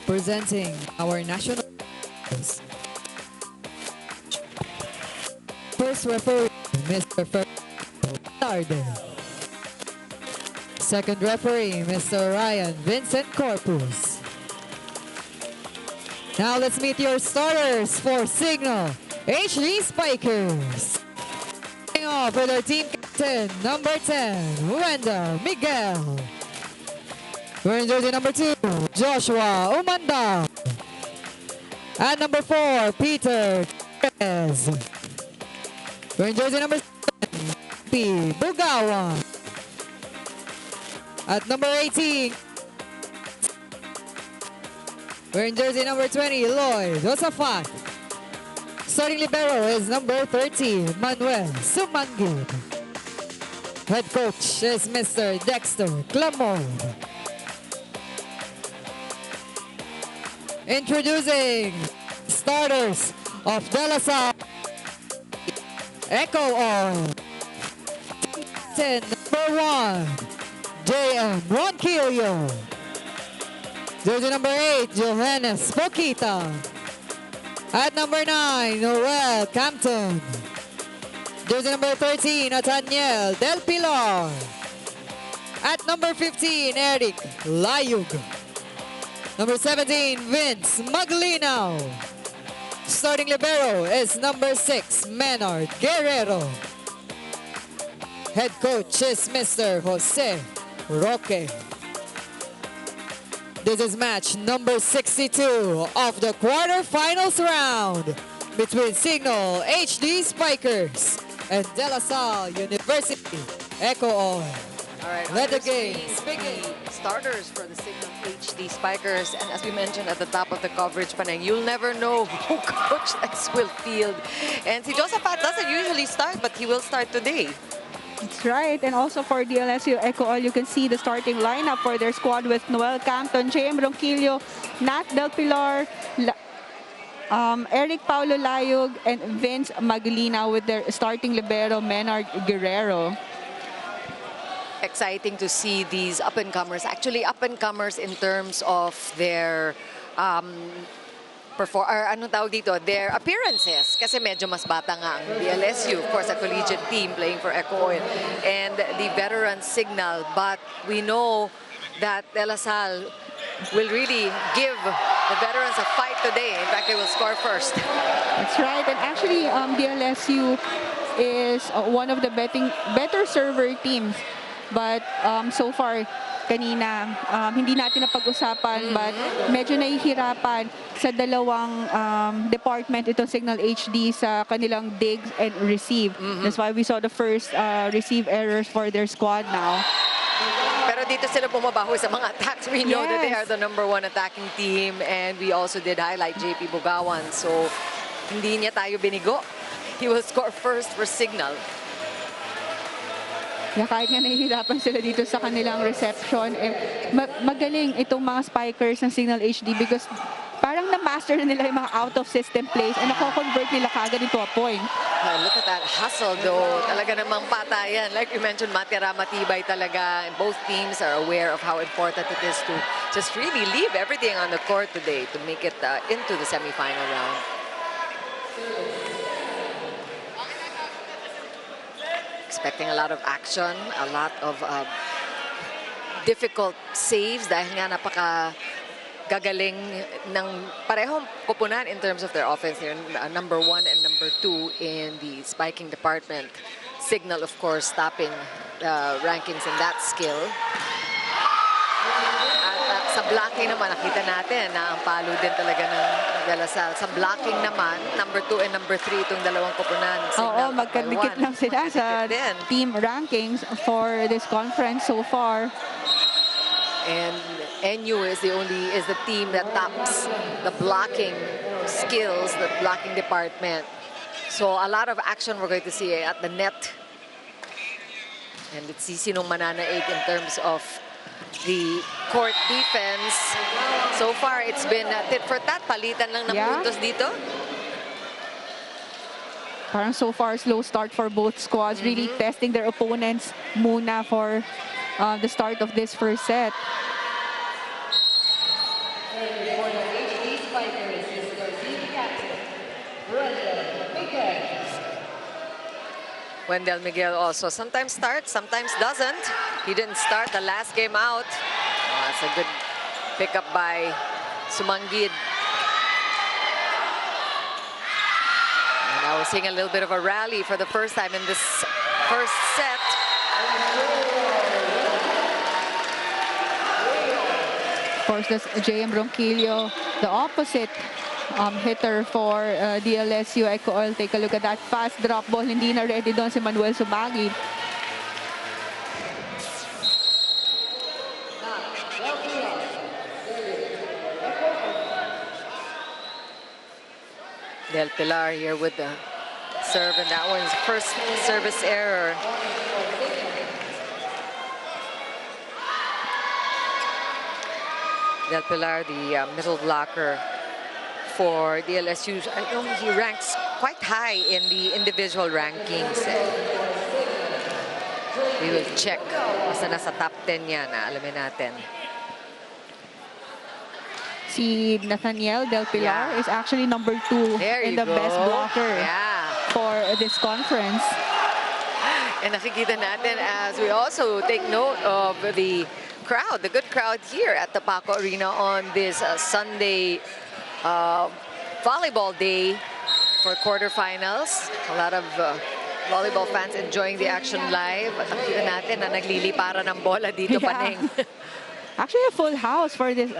presenting our national teams. First referee, Mr. Fernando. Second referee, Mr. Ryan Vincent Corpus. Now let's meet your starters for Cignal HD Spikers. Starting off with our team captain, number 10, Wendell Miguel. Wearing jersey number 2, Joshua Umanda. At number 4, Peter Perez. Wearing jersey number 7, P. Bugawan. At number 18, wearing jersey number 20, Lloyd Josafat. Starting libero is number 13, Manuel Sumangit. Head coach is Mr. Dexter Clamor. Introducing starters of DLS EcoOil. Number 1, JM Ronquillo. Jersey number 8, Johannes Poquita. At number 9, Noel Campton. Jersey number 13, Nathaniel Del Pilar. At number 15, Eric Layug. Number 17, Vince Maglinaw. Starting libero is number 6, Menard Guerrero. Head coach is Mr. Jose Roque. This is match number 62 of the quarterfinals round between Cignal HD Spikers and De La Salle University EcoOil. All right, Let the game begin. Starters for the Cignal HD Spikers, and as we mentioned at the top of the coverage, Panay, you'll never know who Coach X will field. And si Josafat doesn't usually start, but he will start today. That's right. And also for DLS EcoOil, you can see the starting lineup for their squad with Noel Campton, JM Ronquillo, Nat Del Pilar, Eric Paulo Layug, and Vince Maglina with their starting libero, Menard Guerrero. Exciting to see these up-and-comers. Actually, up-and-comers in terms of their their appearances. Kasi medyo mas bata nga ang DLSU, of course, a collegiate team playing for EcoOil, and the veteran Cignal. But we know that De La Salle will really give the veterans a fight today. In fact, they will score first. That's right. And actually, DLSU is one of the better server teams. But so far, kanina, hindi natin napag-usapan, but medyo nahihirapan sa dalawang department itong Cignal HD sa kanilang digs and receive. That's why we saw the first receive errors for their squad now. Pero dito sila bumabaho sa mga attacks. We know that they are the #1 attacking team, and we also did highlight JP Bugawan. So, hindi niya tayo binigo. He will score first for Cignal. Yeah, kahit nga nahihirapan sila dito sa kanilang reception, magaling itong mga spikers ng Cignal HD because parang na-master na nila yung mga out-of-system plays and nako-convert nila kagad into a point. Look at that hustle though. Talaga namang patayan. Like you mentioned, matira matibay talaga. And both teams are aware of how important it is to just really leave everything on the court today to make it into the semifinal round. Expecting a lot of action, a lot of difficult saves dahil nga napaka-gagaling ng parehong koponan in terms of their offense here. Number 1 and number 2 in the spiking department. Cignal, of course, topping rankings in that skill. At sa blocking naman, nakita natin na ang palo din talaga ng De La Salle. Sa blocking naman, number 2 and number 3 itong dalawang koponan. Oo, magkadikit lang sila sa team rankings for this conference so far. And NU is the team that tops the blocking skills, the blocking department. So a lot of action we're going to see at the net. And let's see sinong mananaig in terms of the court defense. So far, it's been tit for tat. Palitan lang ng puntos dito. Parang so far, slow start for both squads. Really testing their opponents muna for the start of this first set. Wendell Miguel also sometimes starts, sometimes doesn't. He didn't start the last game out. Oh, that's a good pickup by Sumangid. And now we're seeing a little bit of a rally for the first time in this first set. Of course, that's JM Ronquillo, the opposite hitter for DLSU EcoOil. Take a look at that fast drop ball. Hindi na ready doon si Manuel Sumagi. Del Pilar here with the serve, and that one's first service error. Del Pilar, the middle blocker for DLSU. I know he ranks quite high in the individual rankings. We will check. Basta nasa top 10 yan, alamin natin. Si Nathaniel Del Pilar is actually number 2 in the best blocker for this conference. And nakikita natin as we also take note of the crowd, the good crowd here at the Paco Arena on this Sunday volleyball day for quarterfinals. A lot of volleyball fans enjoying the action live. At nakita natin na nagliliparan ng bola dito, Paneng. Actually, a full house for this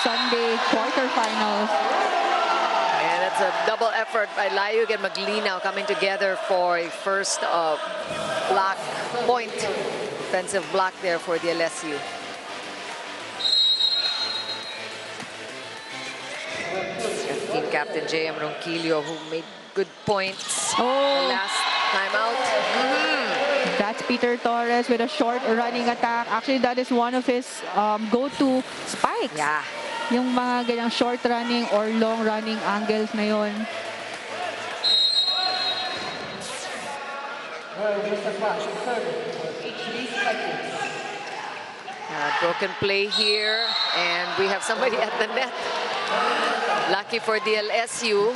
Sunday quarterfinals. And it's a double effort by Layug and Maglinaw coming together for a first block point. Offensive block there for the LSU. Team captain JM Ronquillo, who made good points the last time out. That's Peter Torres with a short running attack. Actually, that is one of his go-to spikes. Yeah. Yung mga ganyang short running or long running angles na yun. Broken play here, and we have somebody at the net. Lucky for DLSU.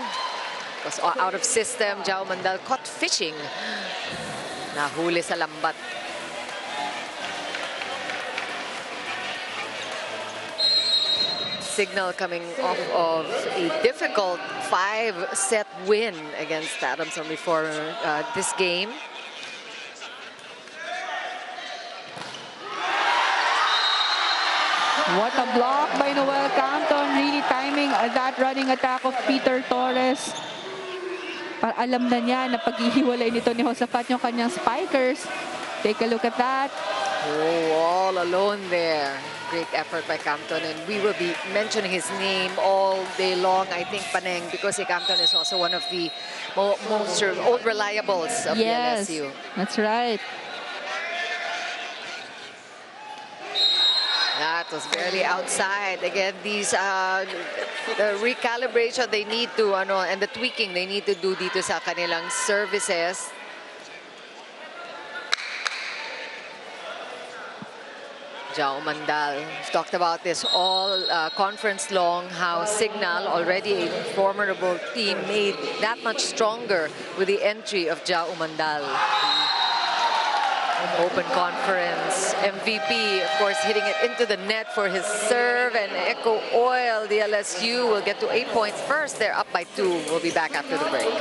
Was out of system. Jao Mandal caught fishing. Nahuli sa lambat. Cignal coming off of a difficult 5-set win against Adamson before this game. What a block by Noel Canton. Really timing that running attack of Peter Torres. Alam na niya na paghihiwalay nito ni Josafat yung kanyang spikers. Take a look at that. Oh, all alone there. Great effort by Campton, and we will be mentioning his name all day long, I think, Paneng, because Campton is also one of the most old reliables of the LSU. That's right. That was barely outside. Again, these the recalibration they need to and the tweaking they need to do dito sa kanilang services. Jao Mandal, we've talked about this all conference long, how Cignal, already a formidable team, made that much stronger with the entry of Jao Mandal. Open conference MVP, of course, hitting it into the net for his serve, and EcoOil, the LSU, will get to 8 points first. They're up by 2. We'll be back after the break.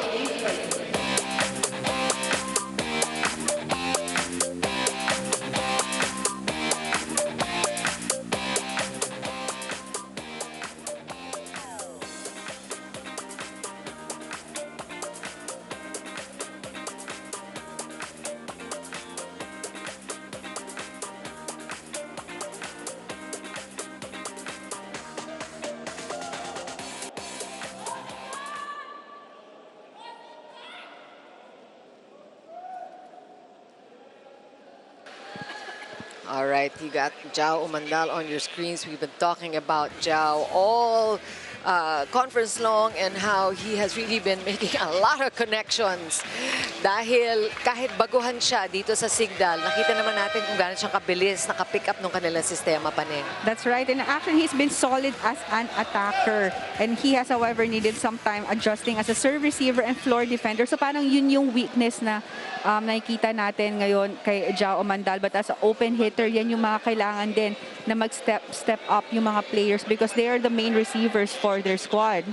All right, you got Jao Umandal on your screens. We've been talking about Jao all conference long and how he has really been making a lot of connections Dahil kahit baguhan siya dito sa Cignal, nakita naman natin kung gaano siyang kabilis, naka-pick up ng kanilang sistema pa rin. That's right. And actually, he's been solid as an attacker. And he has, however, needed some time adjusting as a serve receiver and floor defender. So parang yun yung weakness na nakikita natin ngayon kay Jao Mandal. But as an open hitter, yan yung mga kailangan din na mag-step up yung mga players because they are the main receivers for their squad.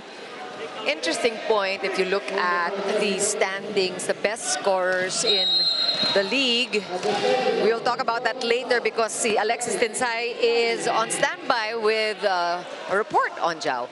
Interesting point if you look at the standings, the best scorers in the league. We'll talk about that later because si Alexis Tinsay is on standby with a report on Jao.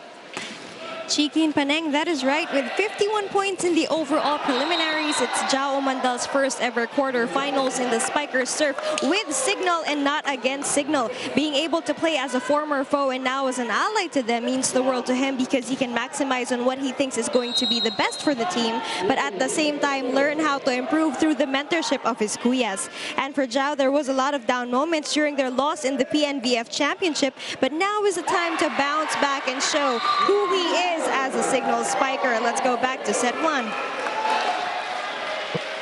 Chiki and Paneng, that is right. With 51 points in the overall preliminaries, it's Jao Mandal's first ever quarterfinals in the Spikers turf with Cignal and not against Cignal. Being able to play as a former foe and now as an ally to them means the world to him because he can maximize on what he thinks is going to be the best for the team, but at the same time learn how to improve through the mentorship of his kuyas. And for Jao, there was a lot of down moments during their loss in the PNBF Championship, but now is the time to bounce back and show who he is as a Cignal Spiker. Let's go back to set 1.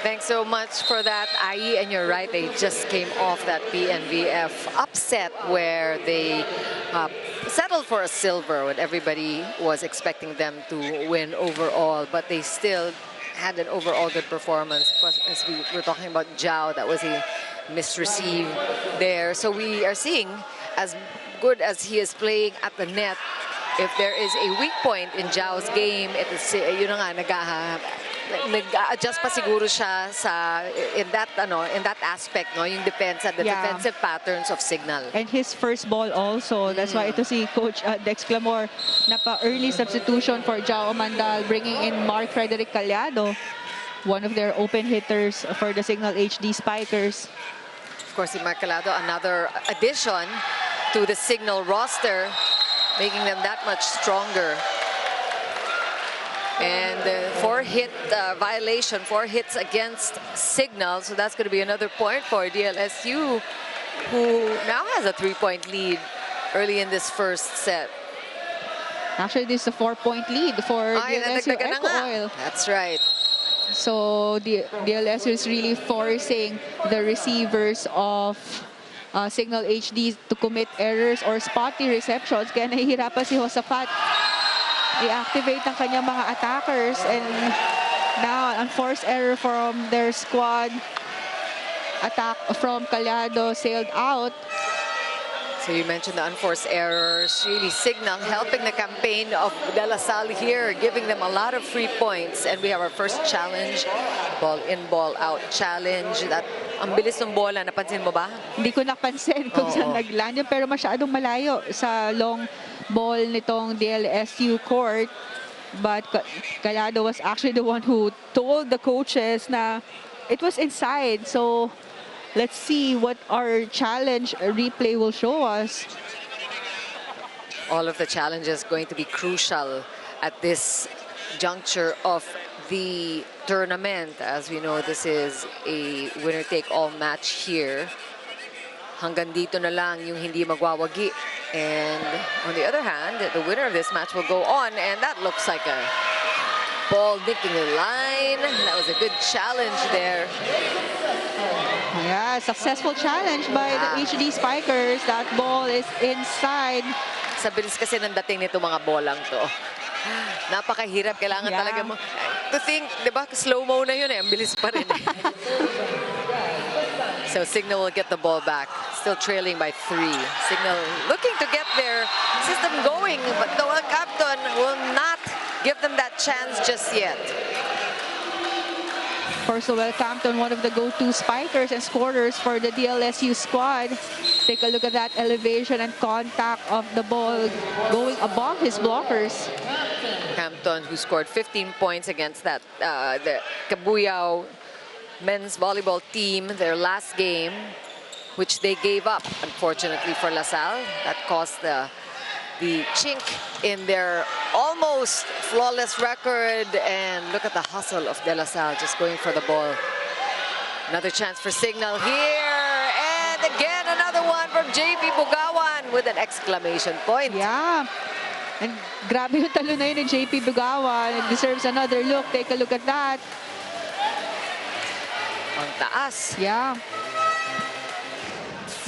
Thanks so much for that, Ai. And you're right, they just came off that PNVF upset where they settled for a silver when everybody was expecting them to win overall, but they still had an overall good performance. As we were talking about Jao, that was a misreceive there. So we are seeing, as good as he is playing at the net, if there is a weak point in Jao's game, it is, yun na nga, nag-adjust pa siguro siya sa in that aspect, no, yung defensive patterns of Cignal. And his first ball also. That's why ito si Coach Dex Clamor na pa-early substitution for Jao Mandal, bringing in Mark Frederick Caliado, one of their open hitters for the Cignal HD Spikers. Of course, si Mark Caliado, another addition to the Cignal roster, making them that much stronger. And 4-hit violation, 4 hits against Cignal. So that's going to be another point for DLSU, who now has a 3-point lead early in this first set. Actually, this is a 4-point lead for DLSU EcoOil. That's right. So the DLSU is really forcing the receivers of Cignal HD to commit errors or spotty receptions. Kaya nahihirapan si Josafat i-activate ng kanyang mga attackers, and now an unforced error from their squad. Attack from Caliado sailed out. So you mentioned the unforced errors. Really, Cignal helping the campaign of De La Salle here, giving them a lot of free points. And we have our first challenge, ball in, ball out challenge. That ang bilis ng bola, napansin mo ba? Hindi ko napansin kung saan nagland yun, pero masyadong malayo sa long ball nitong DLSU court. But Caliado was actually the one who told the coaches na it was inside. So let's see what our challenge replay will show us. All of the challenges going to be crucial at this juncture of the tournament. As we know, this is a winner-take-all match here. Hanggang dito na lang yung hindi magwawagi. And on the other hand, the winner of this match will go on. And that looks like a ball nicking the line. That was a good challenge there. Yeah, successful challenge by the HD Spikers. That ball is inside. Sa bilis kasi ng dating nito mga bolang to. Napakahirap. Kailangan talaga mo to think, di ba? Slow-mo na yun eh. Ang bilis pa rin eh. So Cignal will get the ball back. Still trailing by 3. Cignal looking to get their system going, but Noel Captain will not give them that chance just yet. First of all, Campton, one of the go-to spikers and scorers for the DLSU squad. Take a look at that elevation and contact of the ball going above his blockers. Campton, who scored 15 points against that the Cabuyao men's volleyball team, their last game, which they gave up, unfortunately, for La Salle. That caused the chink in their almost flawless record. And look at the hustle of De La Salle just going for the ball. Another chance for Cignal here. And again, another one from JP Bugawan with an exclamation point. Yeah. And grabe yung talo na yun ni JP Bugawan. It deserves another look. Take a look at that. Ang taas. Yeah.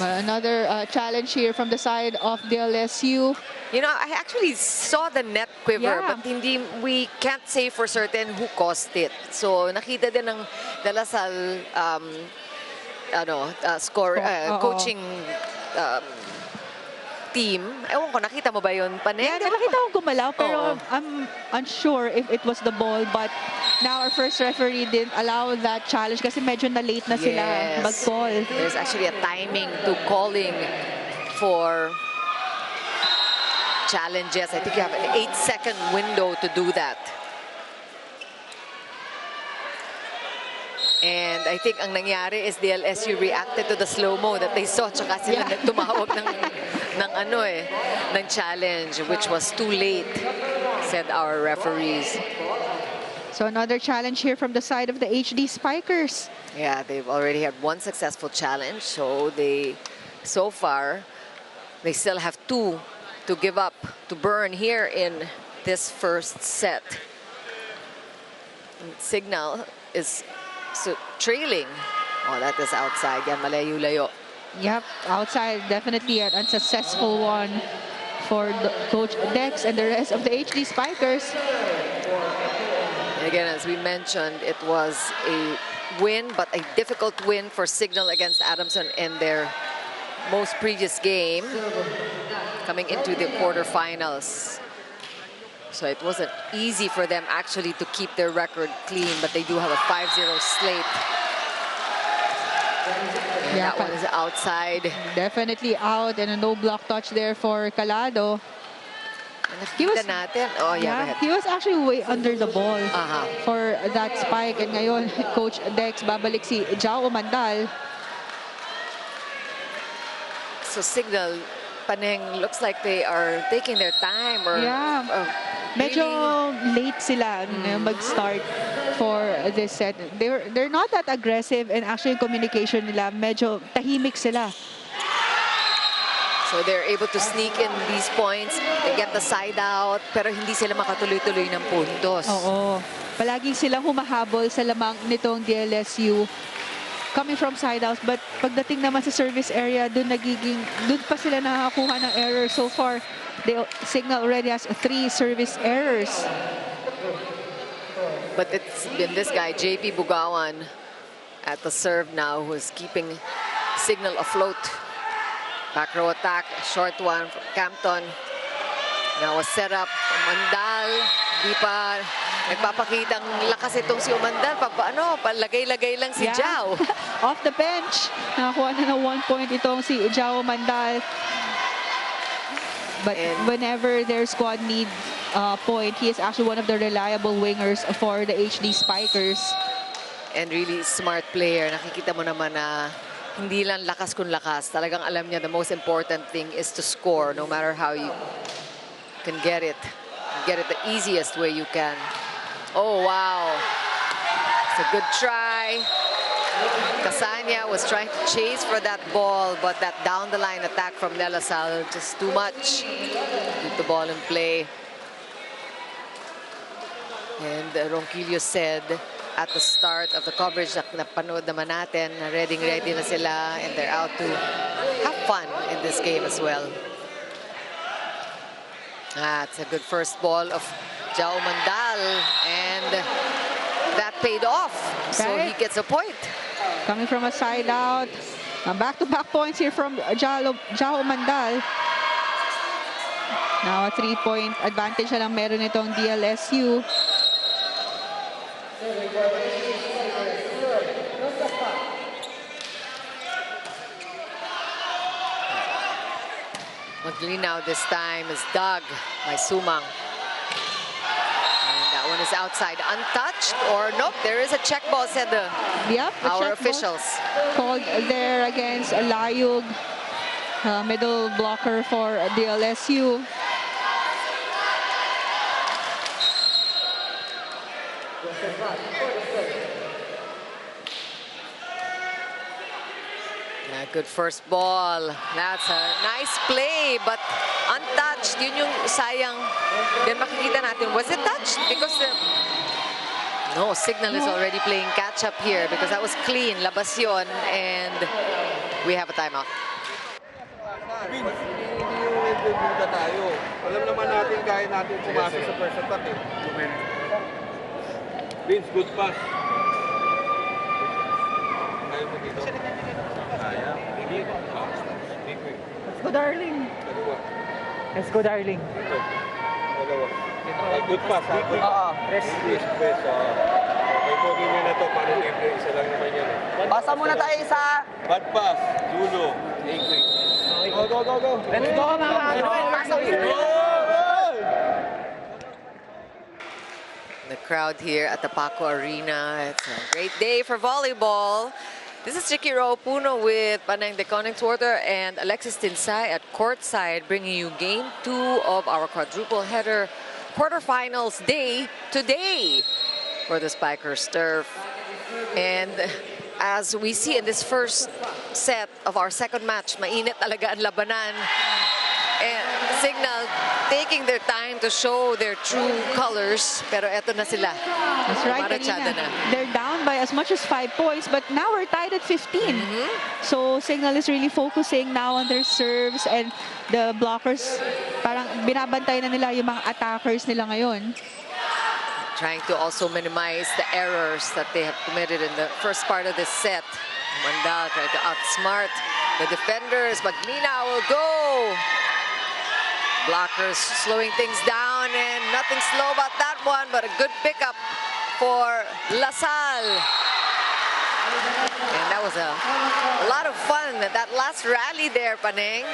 Another challenge here from the side of DLSU. You know, I actually saw the net quiver, Yeah. but we can't say for certain who caused it. So, nakita din ng De La Salle, coaching team. Ewan ko, nakita mo ba yun, Paneng? Yeah, nakita ko gumalaw, pero I'm unsure if it was the ball. But now our first referee didn't allow that challenge kasi medyo na-late na sila mag-call. There's actually a timing to calling for challenges. I think you have an 8-second window to do that. And I think ang nangyari is DLSU reacted to the slow-mo that they saw, tsaka sila tumawag ng challenge, which was too late, said our referees. So another challenge here from the side of the HD Spikers. Yeah, they've already had one successful challenge, so far, they still have 2 to give up, to burn here in this first set. And Cignal is trailing. Oh, that is outside. Yan, malayo-layo. Yep, outside, definitely an unsuccessful one for Coach Dex and the rest of the HD Spikers. And again, as we mentioned, it was a win, but a difficult win for Cignal against Adamson in their most previous game, coming into the quarterfinals. So it wasn't easy for them actually to keep their record clean, but they do have a 5-0 slate. And that one is outside. Definitely out, and a no block touch there for Calado. He was he was actually way under the ball for that spike. And ngayon, Coach Dex, babalik si Jao Mandal. So Cignal, Paneng, looks like they are taking their time. Medyo late sila mag-start for this set. They're not that aggressive, and actually communication nila, medyo tahimik sila. So they're able to sneak in these points. They get the side out, pero hindi sila makatuloy-tuloy ng puntos. Oo. Palagi silang humahabol sa lamang nitong DLSU coming from side outs. But pagdating naman sa service area, dun pa sila nakakuha ng error. So far, Cignal already has 3 service errors. But it's been this guy, JP Bugawan, at the serve now, who is keeping Cignal afloat. Back row attack, short one from Campton. Now a setup, Umandal, di pa nagpapakitang lakas itong si Umandal. Palagay-lagay lang si Jao. Off the bench, nakakuha na ng 1 point itong si Jao Mandal. But whenever their squad needs a point, he is actually one of the reliable wingers for the HD Spikers. And really smart player. Nakikita mo naman na hindi lang lakas kung lakas. Talagang alam niya the most important thing is to score, no matter how you can get it. Get it the easiest way you can. Oh, wow. It's a good try. Casania was trying to chase for that ball, but that down-the-line attack from De La Salle, just too much. Keep the ball in play. And Ronquillo said at the start of the coverage na napanood naman natin, ready na sila, and they're out to have fun in this game as well. It's a good first ball of Jao Mandal, and that paid off. So he gets a point. Coming from a side out. Back-to-back points here from Jao Mandal. Now a 3-point advantage na lang meron itong DLSU. Maglinaw this time is Doug by Sumang. And that one is outside, untouched, or nope, there is a check ball, said our officials. Called there against Layug, middle blocker for DLSU. Good first ball. That's a nice play, but untouched. Yun yung sayang. Then makikita natin, was it touched? Because No, Cignal is already playing catch-up here because that was clean, labas yun, and we have a timeout. Vince, hindi yung nagdududa tayo. Alam naman natin kaya natin pumasok sa first attack eh. Vince, good pass. Kaya mo dito. Kaya. Let's go, darling. Dalawa. Let's go, darling. Ito. Dalawa. Good pass. Press. Press. Okay, kunin nyo na to. Paano libre? Isa lang naman yan eh. Pasa muna tayo isa. Bad pass. Zulo. Quick. Go. Let's go mga The crowd here at the Paco Arena. It's a great day for volleyball. This is Ricky Puno with Panang Deconing Water and Alexis Tinsay at courtside, bringing you Game 2 of our quadruple header quarterfinals day today for the Spikers turf. And as we see in this first set of our second match, mainit talaga ang labanan. And Cignal taking their time to show their true colors, pero eto na sila. That's right, Marachada Karina. na. They're down by as much as 5 points, but now we're tied at 15. So Cignal is really focusing now on their serves, and the blockers, parang binabantay na nila yung mga attackers nila ngayon. Trying to also minimize the errors that they have committed in the first part of this set. Mandal trying to outsmart the defenders, but Mina will go. Blockers slowing things down, and nothing slow about that one, but a good pickup for Salle. And that was a lot of fun, that last rally there, Paneng.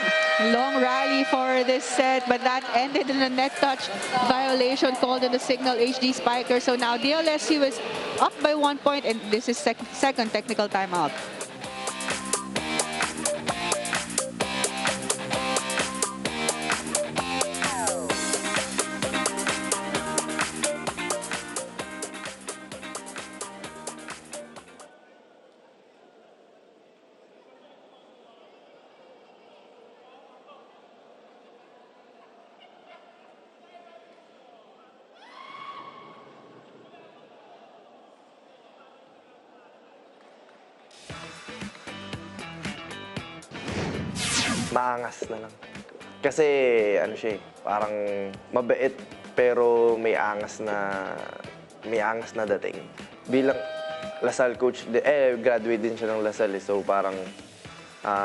Long rally for this set, but that ended in a net touch violation called in the Cignal HD Spikers. So now DLSU is up by 1 point, and this is second technical timeout. Maangas na lang. Kasi ano siya parang mabait pero may angas na dating. Bilang Salle coach, graduate din siya ng Salle, so parang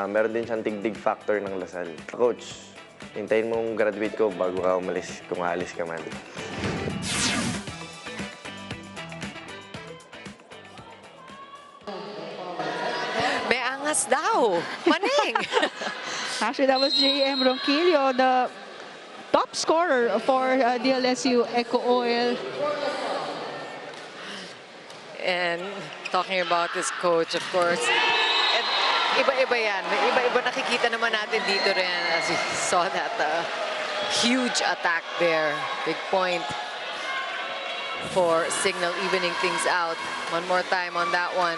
meron din siyang tig-dig factor ng Salle. Coach, hintayin mong graduate ko bago ka umalis, kung aalis ka man. May angas daw. Paneng. Actually, that was J.M. Ronquillo, the top scorer for DLSU EcoOil. And talking about this coach, of course, and iba-iba yan. Iba-iba nakikita naman natin dito rin as we saw that huge attack there. Big point for Cignal evening things out. One more time on that one.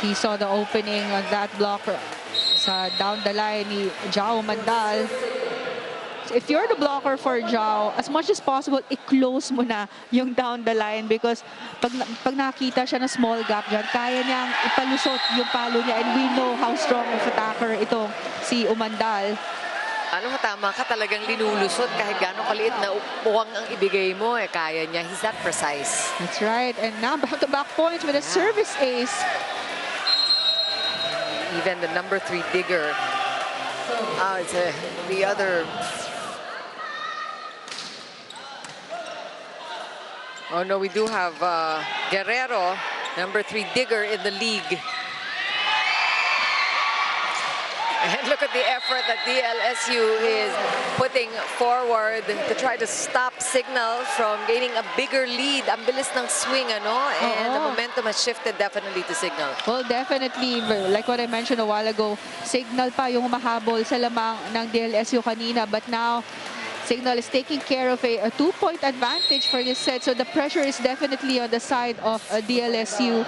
He saw the opening on that blocker sa down the line ni Jao Mandal. If you're the blocker for Jao, as much as possible, i-close mo na yung down the line, because pag nakita siya na small gap dyan, kaya niyang ipalusot yung palo niya, and we know how strong of attacker ito si Umandal. Ano mo, tama ka, talagang linulusot kahit gano'ng kaliit na upuwang ang ibigay mo, kaya niya. He's that precise. That's right. And now back-to-back points with a service ace. Even the number 3 digger. It's the other. Oh no, we do have Guerrero, number 3 digger in the league. And look at the effort that DLSU is putting forward to try to stop Cignal from gaining a bigger lead. Ang bilis ng swing, ano? And the momentum has shifted definitely to Cignal. Well, definitely, like what I mentioned a while ago, Cignal pa yung mahabol sa lamang ng DLSU kanina. But now, Cignal is taking care of a 2-point advantage for this set. So the pressure is definitely on the side of DLSU.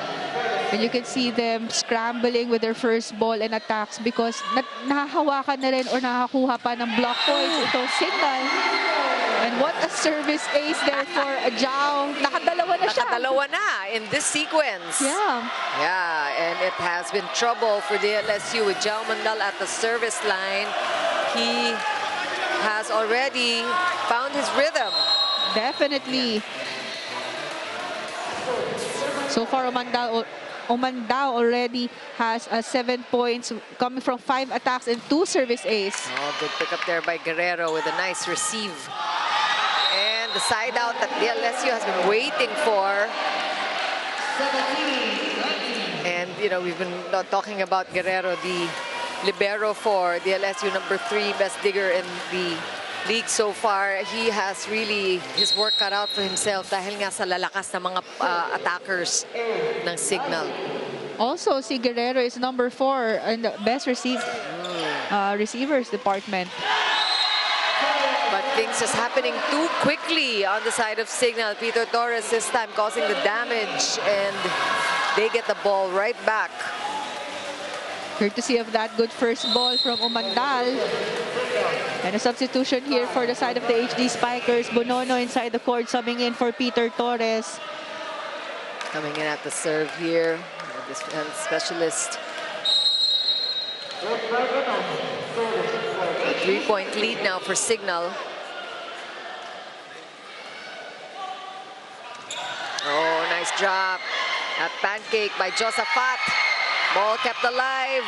And you can see them scrambling with their first ball and attacks because nahahawakan na rin or nakakuha pa ng block points ito Cignal. And what a service ace there for Jao. Nakadalawa na siya. Nakadalawa na in this sequence. Yeah. Yeah, and it has been trouble for DLSU with Jao Mandal at the service line. He has already found his rhythm. Definitely. So far, Omandao already has 7 points coming from 5 attacks and 2 service ace. Oh, good pick up there by Guerrero with a nice receive. And the side out that DLSU has been waiting for. And, you know, we've been talking about Guerrero, the libero for DLSU, number 3 best digger in the league so far. He has really his work cut out for himself dahil nga sa lalakas ng mga attackers ng Cignal. Also, si Guerrero is number 4 in the best receivers department. But things just happening too quickly on the side of Cignal. Peter Torres this time causing the damage, and they get the ball right back. Courtesy of that good first ball from Omandal. And a substitution here for the side of the HD Spikers. Bonono inside the court, subbing in for Peter Torres. Coming in at the serve here, this specialist. A 3-point lead now for Cignal. Oh, nice drop. That pancake by Josaphat. Ball kept alive.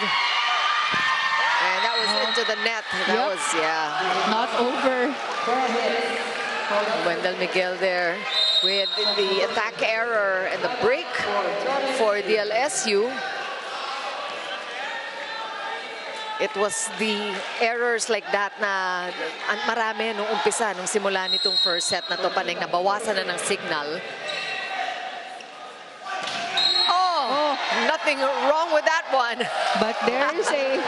And that was into the net. That was, yeah. Not over. Wendell Miguel there with the attack error and the break for DLSU. It was the errors like that na marami nung umpisa, nung simula nitong first set na to, panay nabawasan na ng Cignal. Nothing wrong with that one. But there is a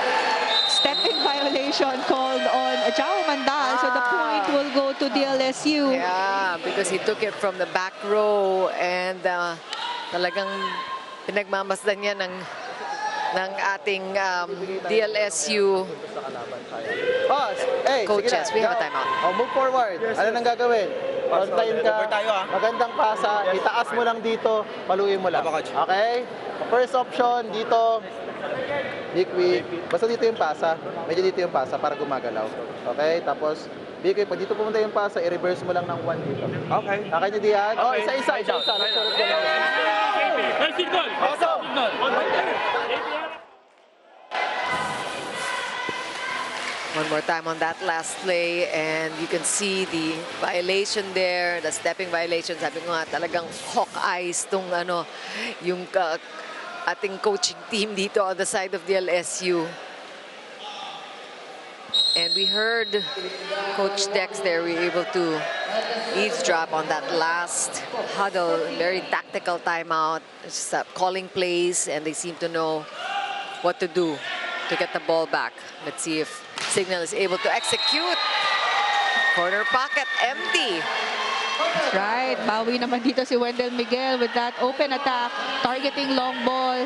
stepping violation called on Jao Mandal, so the point will go to DLSU. Yeah, because he took it from the back row, and talagang pinagmamasdan niya ng ating DLSU coaches. We have a timeout. Move forward. Ano nang gagawin? Online ka, magandang pasa, itaas mo lang dito, paluin mo lang. Okay? First option, dito, be quick. Basta dito yung pasa. Medyo dito yung pasa para gumagalaw. Okay? Tapos, be quick. Pag dito pumunta yung pasa, i-reverse mo lang ng 1 dito. Okay. Okay niyo diyan? Oh, isa. One more time on that last play, and you can see the violation there, the stepping violation. Sabi ko nga, talagang hawk eyes tong yung ating coaching team dito on the side of the LSU. And we heard Coach Dex there, we were able to eavesdrop on that last huddle, very tactical timeout, just calling plays, and they seem to know what to do to get the ball back. Let's see if Cignal is able to execute. Corner pocket empty. That's right. Bawi naman dito si Wendell Miguel with that open attack, targeting long ball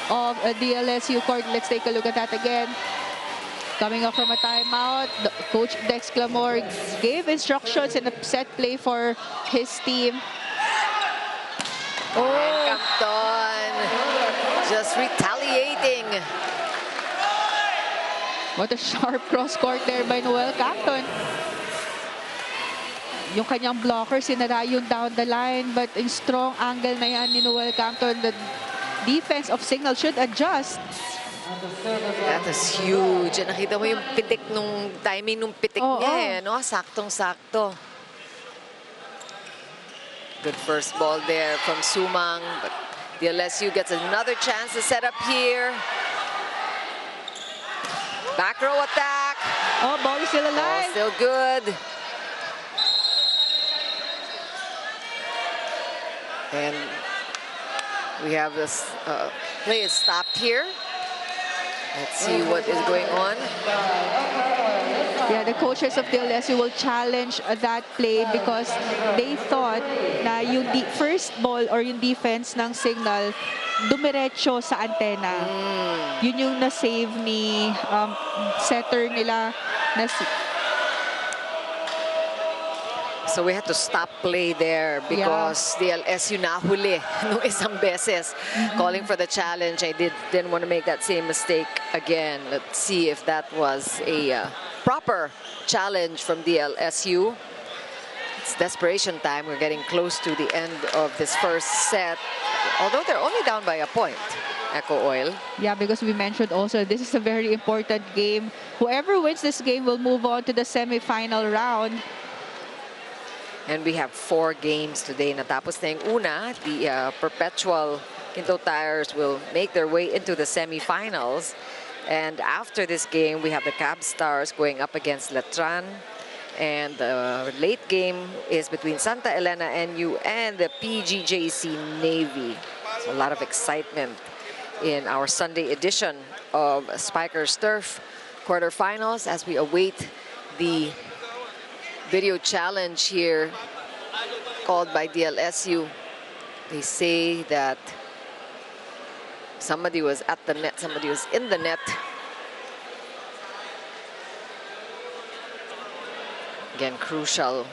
of DLSU court. Let's take a look at that again. Coming up from a timeout, Coach Dex Clamor gave instructions in a set play for his team. And Campton just retaliating. What a sharp cross-court there by Noel Campton. Yung kanyang blocker, sinara yung down the line, but in strong angle na yan ni Noel Campton, the defense of Cignal should adjust. That is huge. And nakita mo yung pitik nung timing nung pitik niya. No? Saktong-sakto. Good first ball there from Sumang, but the LSU gets another chance to set up here. Back row attack. Oh, ball is still alive. Oh, still good. And we have this play is stopped here. Let's see what is going on. Yeah, the coaches of the LSU will challenge that play because they thought na yung first ball or yung defense ng Cignal dumiretso sa antena. Yun yung na-save ni So we had to stop play there because DLSU nahuli nung isang beses, calling for the challenge. I didn't want to make that same mistake again. Let's see if that was a proper challenge from DLSU. It's desperation time. We're getting close to the end of this first set, although they're only down by a point. EcoOil. Yeah, because we mentioned also this is a very important game. Whoever wins this game will move on to the semi-final round. And we have 4 games today. Natapos na yung una. The perpetual Quinto Tires will make their way into the semifinals. And after this game, we have the Cab Stars going up against Letran. And the late game is between Santa Elena NU and the PGJC Navy. So a lot of excitement in our Sunday edition of Spikers Turf quarterfinals as we await the video challenge here called by DLSU. They say that somebody was at the net, somebody was in the net. Again, crucial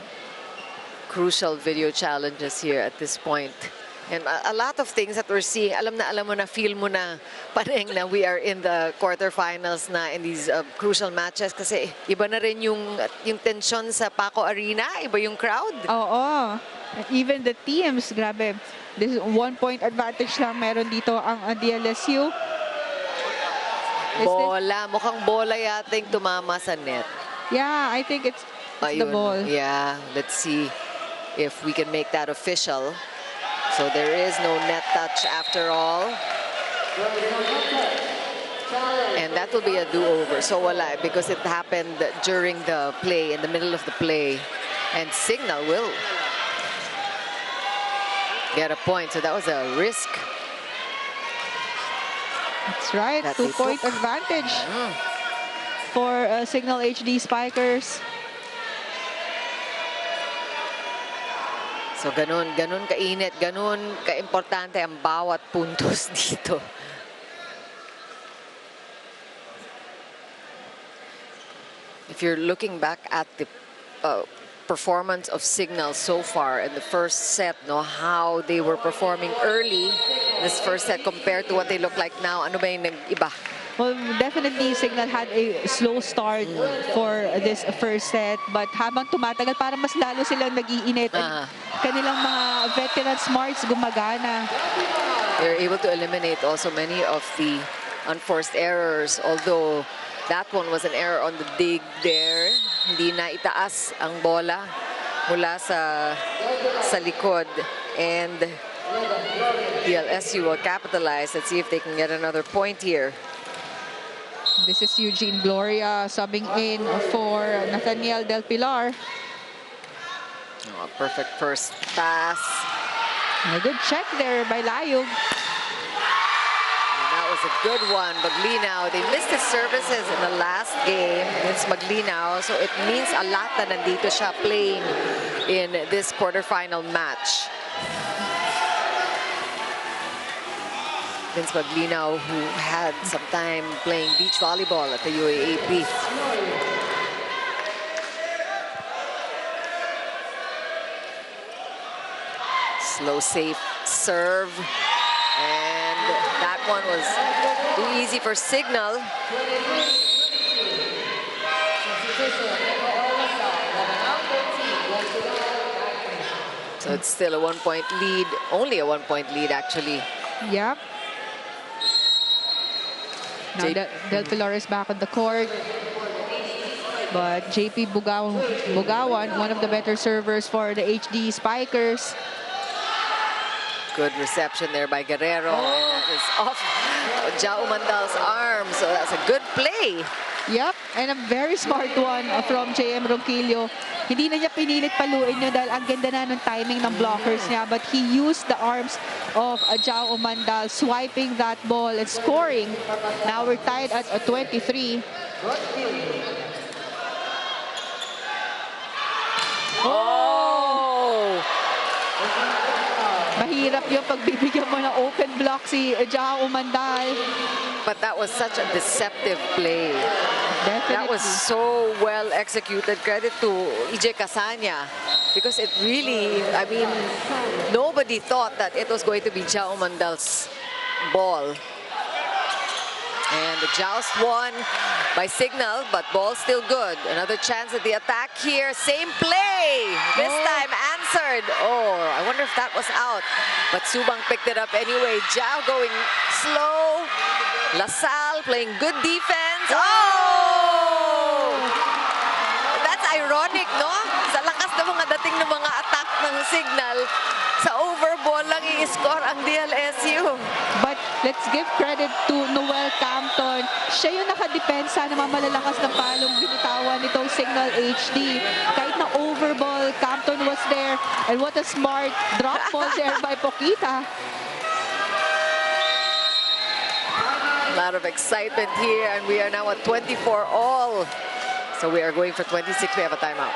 video challenges here at this point. And a lot of things that we're seeing, alam mo na, feel mo na, parang na we are in the quarterfinals na in these crucial matches kasi iba na rin yung tension sa Paco Arena, iba yung crowd. Oo. Even the teams, grabe. This is 1-point advantage lang meron dito ang DLSU. Bola, mukhang bola yata yung tumama sa net. Yeah, I think it's the ball. Yeah, let's see if we can make that official. So there is no net touch after all. And that will be a do-over. So wala, because it happened during the play, in the middle of the play. And Cignal will get a point. So that was a risk. That's right, 2-point advantage for Cignal HD Spikers. So ganun kainit, ganun kaimportante ang bawat puntos dito. If you're looking back at the performance of Cignal so far in the first set, how they were performing early this first set compared to what they look like now, ano ba yung nag-iba? Well, definitely Cignal had a slow start for this first set, but habang tumatagal, parang mas lalo silang nag-iinit. Kanilang mga veteran smarts gumagana. They're able to eliminate also many of the unforced errors, although that one was an error on the dig there. Hindi na itaas ang bola mula sa likod, and DLSU will capitalize. Let's see if they can get another point here. This is Eugene Gloria subbing in for Nathaniel Del Pilar. Oh, perfect first pass. A good check there by Layug. And that was a good one. Maglinaw, they missed his services in the last game against Maglinaw, so it means a lot na nandito siya playing in this quarterfinal match. Vince Maglinaw, who had some time playing beach volleyball at the UAAP. Slow, safe serve. And that one was too easy for Cignal. So it's still a 1-point lead, only a 1-point lead actually. Yep. Now Del Pilar is back on the court. But JP Bugawan, one of the better servers for the HD Spikers. Good reception there by Guerrero. And that is off Jao Mandal's arm. So that's a good play. Yep, and a very smart one from JM Ronquillo. Hindi na niya pinilit paluin niya dahil ang ganda na ng timing ng blockers niya. But he used the arms of Jao Mandal, swiping that ball and scoring. Now we're tied at 23. Oh! Mahirap yung pagbibigyan mo ng open block si Jao Mandal. But that was such a deceptive play. Definitely. That was so well executed. Credit to EJ Casanya. because it really, I mean, nobody thought that it was going to be Jao Mandal's ball. And the joust won by Cignal, but ball still good. Another chance at the attack here. Same play. This time answered. Oh, I wonder if that was out. But Subang picked it up anyway. Jao going slow. Salle playing good defense. Oh! That's ironic, no? Sa lakas ng mga dating ng mga attack ng Cignal, sa overball lang i-score ang DLSU. But let's give credit to Noel Campton. Siya yung nakadepensa ng mga malalakas na palong binitawan nitong Cignal HD. Kahit na overball, Campton was there. And what a smart drop ball there by Poquita. A lot of excitement here, and we are now at 24 all. So we are going for 26. We have a timeout.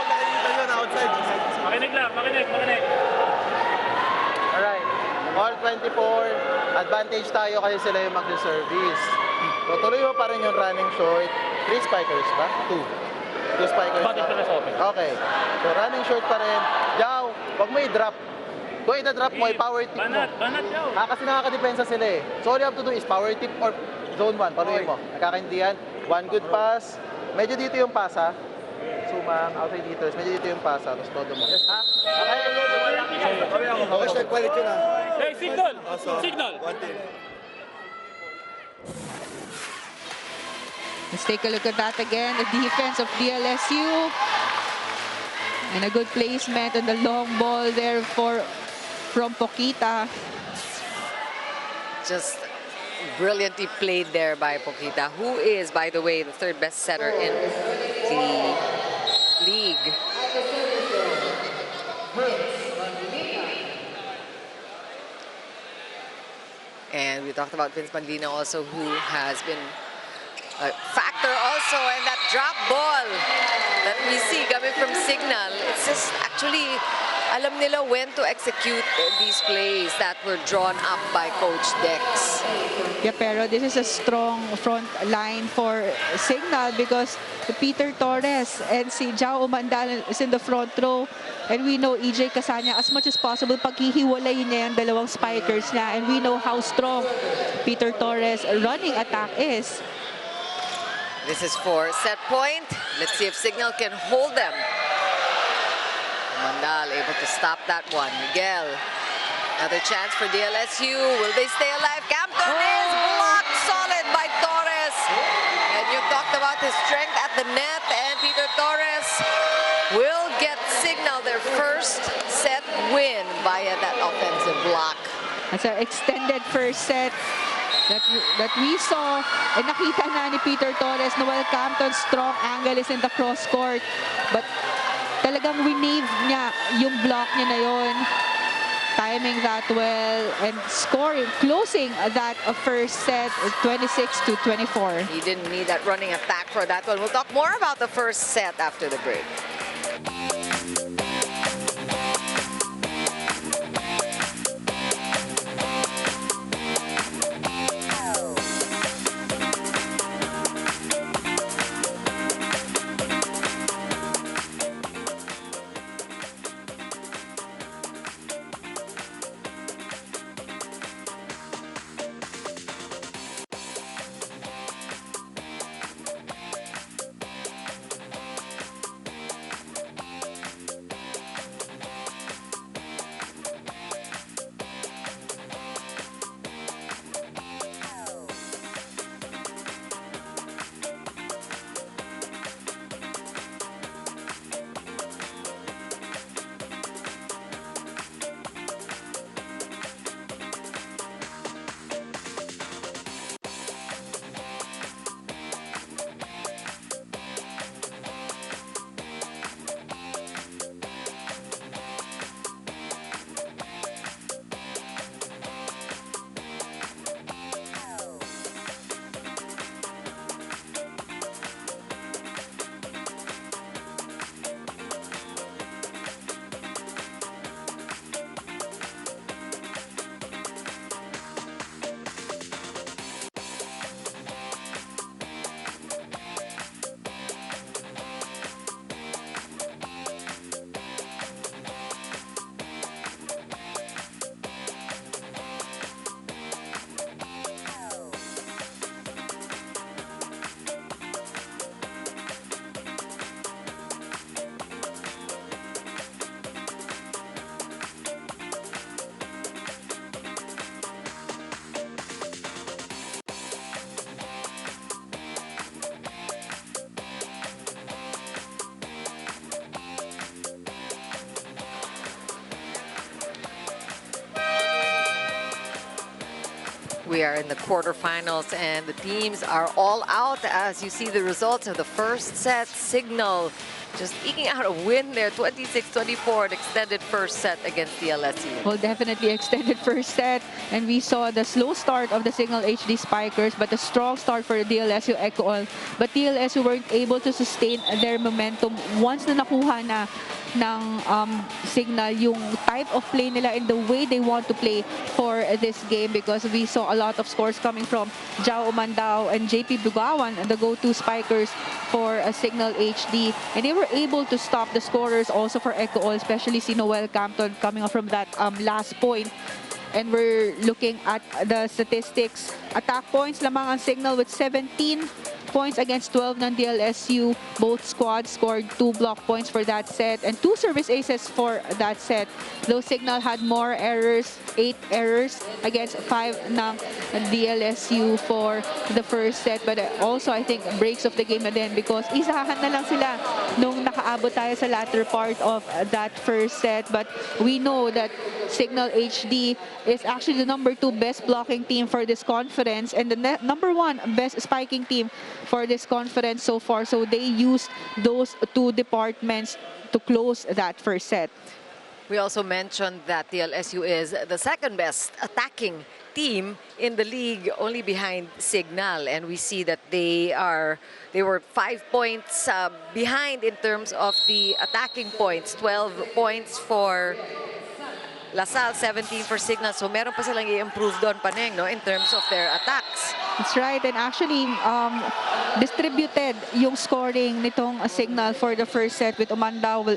Makinig lang, makinig. Alright. All 24, advantage tayo kasi sila yung mag-service. So, tuloy mo pa rin yung running short. 3 spikers ba? 2. 2 spikers ba? Okay. So, running short pa rin. Jao, wag mo i-drop. Kung i-drop mo, i-power tip mo. Banat, Jao. Kasi nakakadepensa sila eh. So, all you have to do is power tip or zone 1. Paluin mo. Nakakaindihan. One good pass. Medyo dito yung pass ha. Sumang, outside hitters. Medyo dito yung pass ha. Tapos todo mo. Ha? Okay. Okay, check quality na. Hey, signal! Signal! Let's take a look at that again. The defense of DLSU. And a good placement on the long ball there from Poquita. Just brilliantly played there by Poquita, who is, by the way, the third best setter in the league. And we talked about Vince Maglina also, who has been a factor also in that drop ball that we see coming from Cignal. It's just actually, alam nila when to execute these plays that were drawn up by Coach Dex. Yeah, pero this is a strong front line for Cignal because Peter Torres and si Jao Umandal is in the front row. And we know EJ Casanya, as much as possible, paghihiwalayin niya yung dalawang spikers niya. And we know how strong Peter Torres' running attack is. This is for set point. Let's see if Cignal can hold them. Mandal able to stop that one. Miguel, another chance for DLSU. Will they stay alive? Campton is blocked solid by Torres. And you talked about his strength at the net, and Peter Torres will get Cignal their first set win via that offensive block. That's an extended first set that we saw. And nakita na ni Peter Torres, Noel Campton's strong angle is in the cross court. But talagang winave niya yung block niya na yun. Timing that well and scoring, closing that first set 26-24. He didn't need that running attack for that one. We'll talk more about the first set after the break. We are in the quarterfinals, and the teams are all out as you see the results of the first set. Cignal just eking out a win there, 26-24, an extended first set against DLSU. Well, definitely extended first set. And we saw the slow start of the Cignal HD Spikers, but a strong start for the DLSU EcoOil. But DLSU weren't able to sustain their momentum once na nakuha na ng Cignal yung type of play nila and the way they want to play for this game, because we saw a lot of scores coming from Jao Umandao and JP Bugawan, the go-to spikers for Cignal HD. And they were able to stop the scorers also for EcoOil, especially si Noel Campton coming up from that last point. And we're looking at the statistics. Attack points lamang ang Cignal with 17 points against 12 ng DLSU. Both squads scored 2 block points for that set and 2 service aces for that set. Though Cignal had more errors, 8 errors against 5 ng DLSU for the first set. But also, I think, breaks of the game na din, because isahan na lang sila nung nakaabot tayo sa latter part of that first set. But we know that Cignal HD is actually the #2 best blocking team for this conference and the #1 best spiking team for this conference so far. So they used those 2 departments to close that first set. We also mentioned that DLSU is the second best attacking team in the league, only behind Cignal, and we see that they were 5 points behind in terms of the attacking points, 12 points for Salle, 17 for Cignal. So meron pa silang i-improve doon, Paneng, no, in terms of their attacks. That's right. And actually, distributed yung scoring nitong Cignal for the first set with Umandal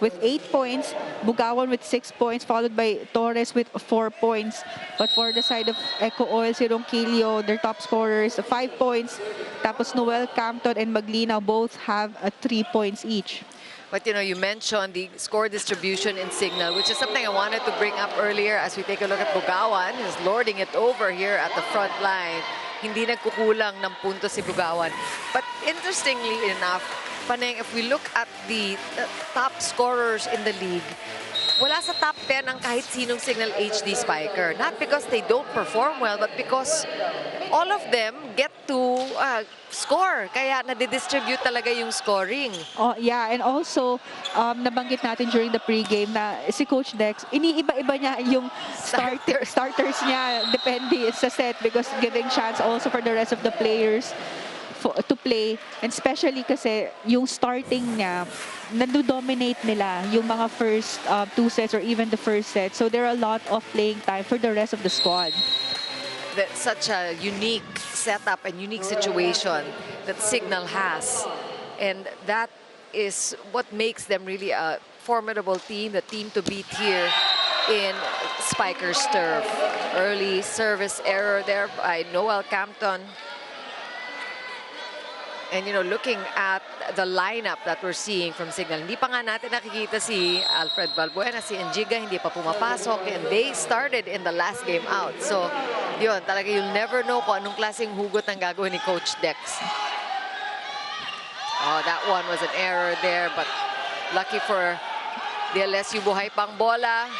with 8 points, Bugawan with 6 points, followed by Torres with 4 points. But for the side of EcoOil, si Ronquillo, their top scorers, 5 points. Tapos Noel Campton and Maglina both have 3 points each. But you know, you mentioned the score distribution in Cignal, which is something I wanted to bring up earlier as we take a look at Bugawan, who's lording it over here at the front line. Hindi nagkukulang ng punto si Bugawan. But interestingly enough, Paneng, if we look at the top scorers in the league, wala sa top 10 ang kahit sinong Cignal HD Spiker. Not because they don't perform well, but because all of them get to score. Kaya nadidistribute talaga yung scoring. Oh, yeah, and also nabanggit natin during the pregame na si Coach Dex, iniiba-iba niya yung starters niya depende sa set, because giving chance also for the rest of the players to play, and especially kasi yung starting niya, nado-dominate nila yung mga first 2 sets or even the first set. So there are a lot of playing time for the rest of the squad. That's such a unique setup and unique situation that Cignal has. And that is what makes them really a formidable team, the team to beat here in Spikers turf. Early service error there by Noel Campton. And you know, looking at the lineup that we're seeing from Cignal, hindi pa nga natin nakikita si Alfred Balbuena, si Enjiga, hindi pa pumapasok, and they started in the last game out. So, yun, talaga you'll never know kung anong klaseng hugot ang gagawin ni Coach Dex. Oh, that one was an error there, but lucky for DLSU, buhay pang bola.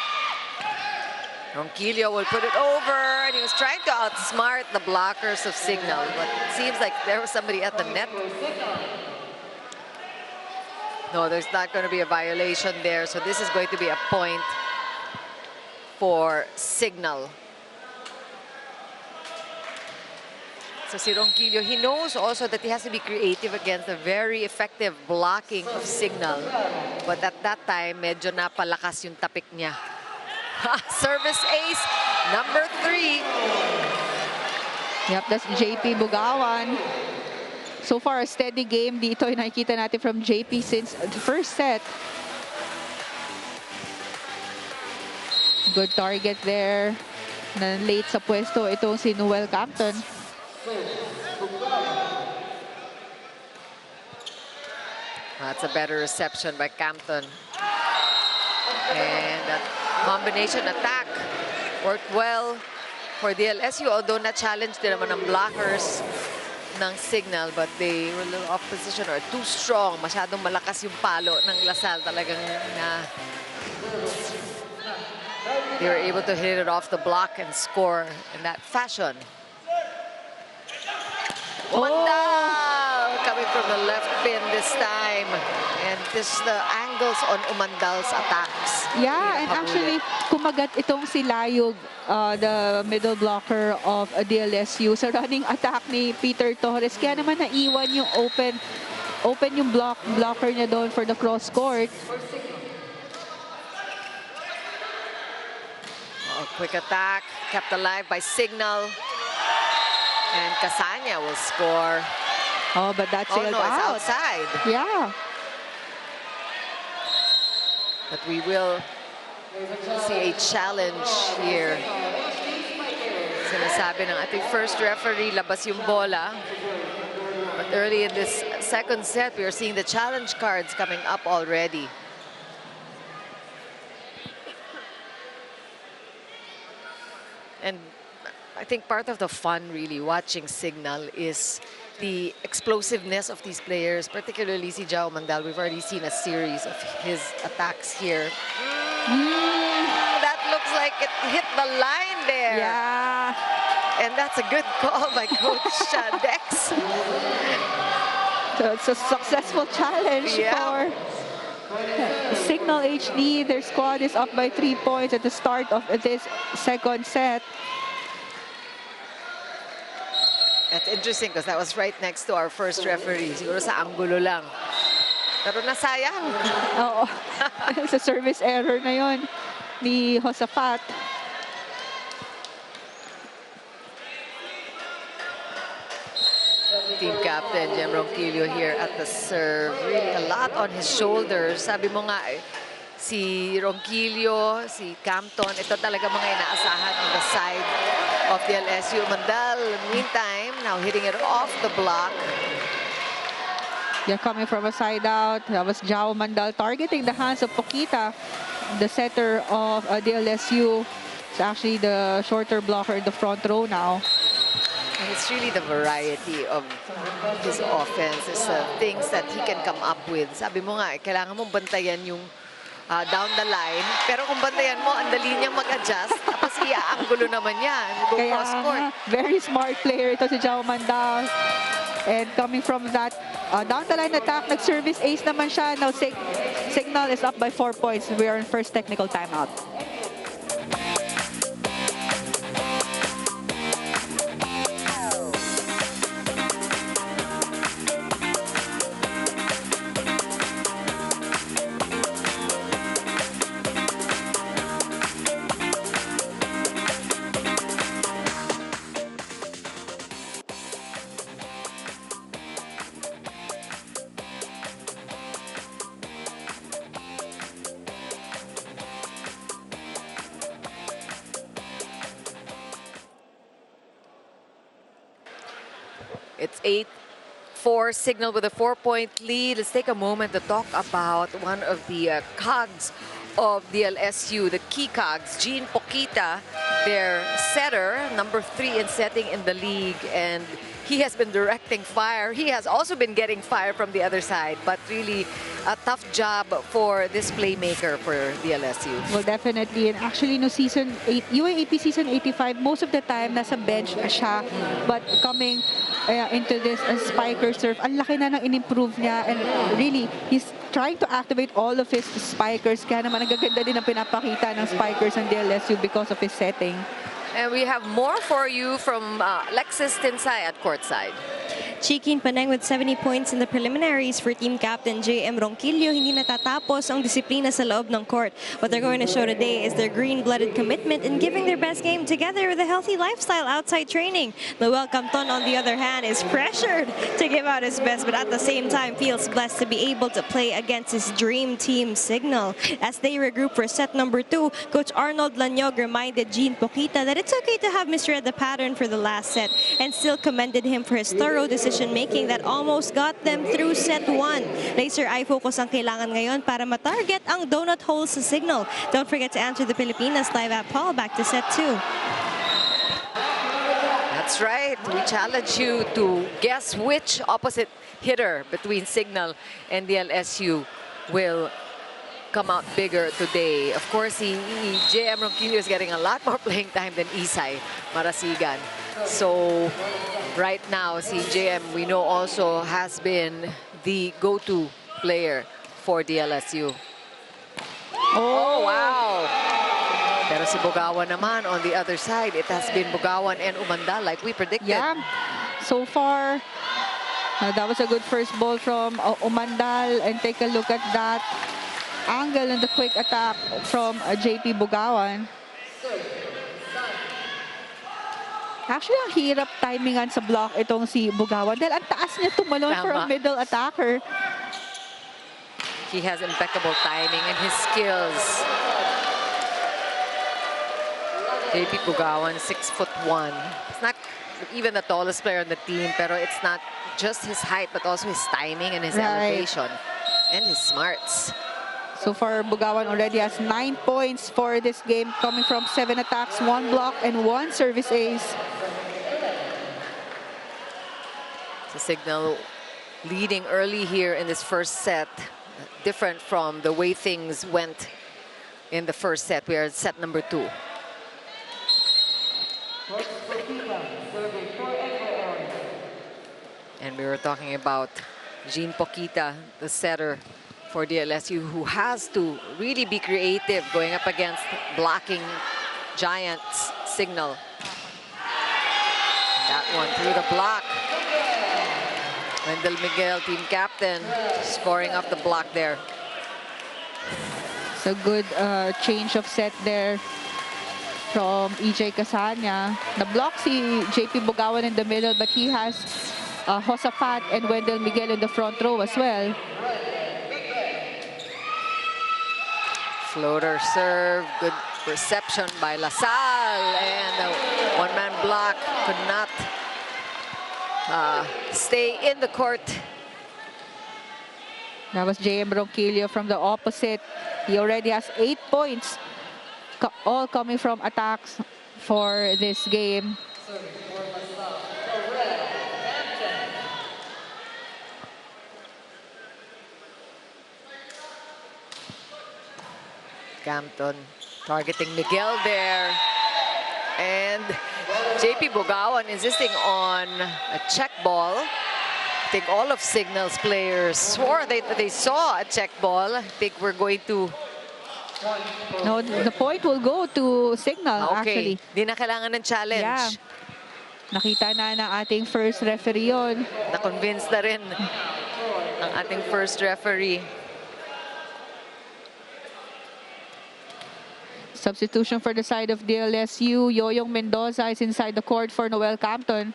Ronquillo will put it over, and he was trying to outsmart the blockers of Cignal, but it seems like there was somebody at the net. No, there's not going to be a violation there, so this is going to be a point for Cignal. So si Ronquillo, he knows also that he has to be creative against a very effective blocking of Cignal, but at that time, medyo napalakas yung tapik niya. Service ace, #3. Yep, that's JP Bugawan. So far, a steady game dito yung nakikita natin from JP since the first set. Good target there. Na late sa pwesto itong si Noel Campton. That's a better reception by Campton. And that combination attack worked well for DLSU, although na-challenge din naman ng blockers ng Cignal, but they were a little off position or too strong. Masyadong malakas yung palo ng Salle, talagang they were able to hit it off the block and score in that fashion. Umandal coming from the left pin this time. And this the angles on Umandal's attacks. Yeah, and actually, kumagat itong si Layog, the middle blocker of DLSU, sa running attack ni Peter Torres. Kaya naman naiwan yung open yung blocker niya doon for the cross court. Oh, quick attack, kept alive by Cignal. And Casanya will score. Oh, but that's Oh sailed no, it's out. outside. Yeah. But we will see a challenge here. Sinasabi ng ating first referee, labas yung bola. But early in this second set, we are seeing the challenge cards coming up already. And I think part of the fun, really, watching Cignal is the explosiveness of these players, particularly si Jao Mandal. We've already seen a series of his attacks here. That looks like it hit the line there. Yeah. And that's a good call by Coach Dex. So it's a successful challenge for Cignal HD. Their squad is up by 3 points at the start of this second set. That's interesting because that was right next to our first referee. Siguro sa anggulo lang. Pero nasayang. Oo. Sa service error na yon ni Josafat. Team captain Jem Ronquillo here at the serve. Really a lot on his shoulders. Sabi mo nga, si Ronquillo, si Campton, ito talaga mga inaasahan on the side of DLSU. Mandal, meantime, now hitting it off the block. Yeah, coming from a side out. That was Jao Mandal targeting the hands of Poquita, the setter of DLSU. It's actually the shorter blocker in the front row now. And it's really the variety of his offense. It's the things that he can come up with. Sabi mo nga, kailangan mong bantayan yung down the line. Pero kung bantayan mo, ang dali niyang mag-adjust. Tapos iaanggulo naman yan. Go cross court. Very smart player ito si Jao Mandal. And coming from that down the line attack, nag-service ace naman siya. Now Cignal is up by 4 points. We are in first technical timeout. It's 8-4, Cignal with a 4-point lead. Let's take a moment to talk about one of the cogs of DLSU, the key cogs, Jean Poquita, their setter, number 3 in setting in the league. And he has been directing fire. He has also been getting fire from the other side, but really a tough job for this playmaker for DLSU. Well, definitely. And actually, no season 8, UAAP season 85, most of the time, nasa bench siya. But coming into this spiker serve, ang laki na nang in-improve niya. And really, he's trying to activate all of his spikers. Kaya naman, nagaganda din ang pinapakita ng spikers ng DLSU because of his setting. And we have more for you from Lexis Tinsay at courtside. Chiquin Paneng with 70 points in the preliminaries for team captain J.M. Ronquillo. Hindi natatapos ang disiplina sa loob ng court. What they're going to show today is their green-blooded commitment in giving their best game together with a healthy lifestyle outside training. Noel Campton, on the other hand, is pressured to give out his best, but at the same time feels blessed to be able to play against his dream team, Cignal. As they regroup for set number 2, Coach Arnold Lanyog reminded Jean Poquita that it's okay to have misread the pattern for the last set and still commended him for his thorough decision-making that almost got them through set 1. Laser eye focus ang kailangan ngayon para matarget ang donut holes sa Cignal. Don't forget to answer the Pilipinas live app poll. Back to set 2. That's right. We challenge you to guess which opposite hitter between Cignal and DLSU will come out bigger today. Of course, JM Ronquillo is getting a lot more playing time than Isay Marasigan. So right now, si JM, we know also has been the go-to player for DLSU. Oh, wow! Pero si Bugawan naman, on the other side, it has been Bugawan and Umandal like we predicted. Yeah, so far, that was a good first ball from Umandal. And take a look at that angle and the quick attack from JP Bugawan. Actually, ang hirap timingan sa block itong si Bugawan dahil ang taas niya tumalon for a middle attacker. He has impeccable timing and his skills. JP Bugawan, 6'1". It's not even the tallest player on the team, pero it's not just his height, but also his timing and his elevation and his smarts. So far, Bugawan already has 9 points for this game, coming from 7 attacks, 1 block, and 1 service ace. So Cignal leading early here in this first set, different from the way things went in the first set. We are at set number 2. And we were talking about Jean Poquita, the setter for DLSU, who has to really be creative going up against blocking giants Cignal. That one through the block. Wendell Miguel, team captain, scoring up the block there. It's a good change of set there from EJ Casanya. Na-block si JP Bugawan in the middle, but he has Josafat and Wendell Miguel in the front row as well. Floater serve, good reception by Salle, and the one-man block could not stay in the court. That was JM Ronquillo from the opposite. He already has 8 points, all coming from attacks for this game. Campton targeting Miguel there. And JP Bugawan insisting on a check ball. I think all of Cignal's players swore they saw a check ball. I think we're going to... No, the point will go to Cignal, okay. actually. Di na kailangan ng challenge. Yeah. Nakita na ng ating first referee yun. Na-convince na rin ang ating first referee. Substitution for the side of DLSU. Yoyong Mendoza is inside the court for Noel Campton.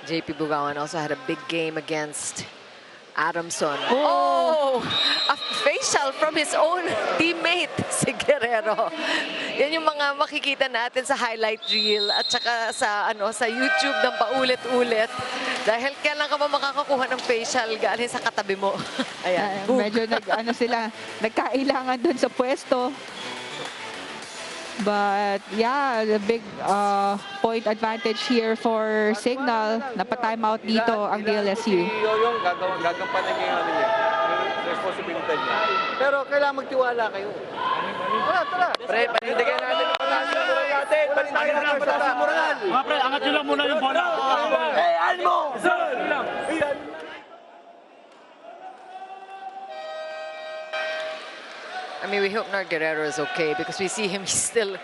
JP Bugawan also had a big game against Adamson. Oh! A facial from his own teammate, si Guerrero. Yan yung mga makikita natin sa highlight reel at saka sa YouTube ng paulit-ulit. Dahil kailan ka ba makakakuha ng facial galing sa katabi mo? Ayan. Medyo nagkailangan dun sa pwesto. But yeah, the big point advantage here for Cignal. Napa-timeout dito ang DLSU. Yoyong gagampanan niya yung ano niya, responsibility niya. Pero kailangan magtiwala kayo. Tara. Pre, panindigan natin ang pataas ng moral natin. Panindigan natin ang pataas ng moral. Mga pre, angat nyo lang muna yung bola. Hey, Almo! I mean, we hope Nar Guerrero is okay because we see him still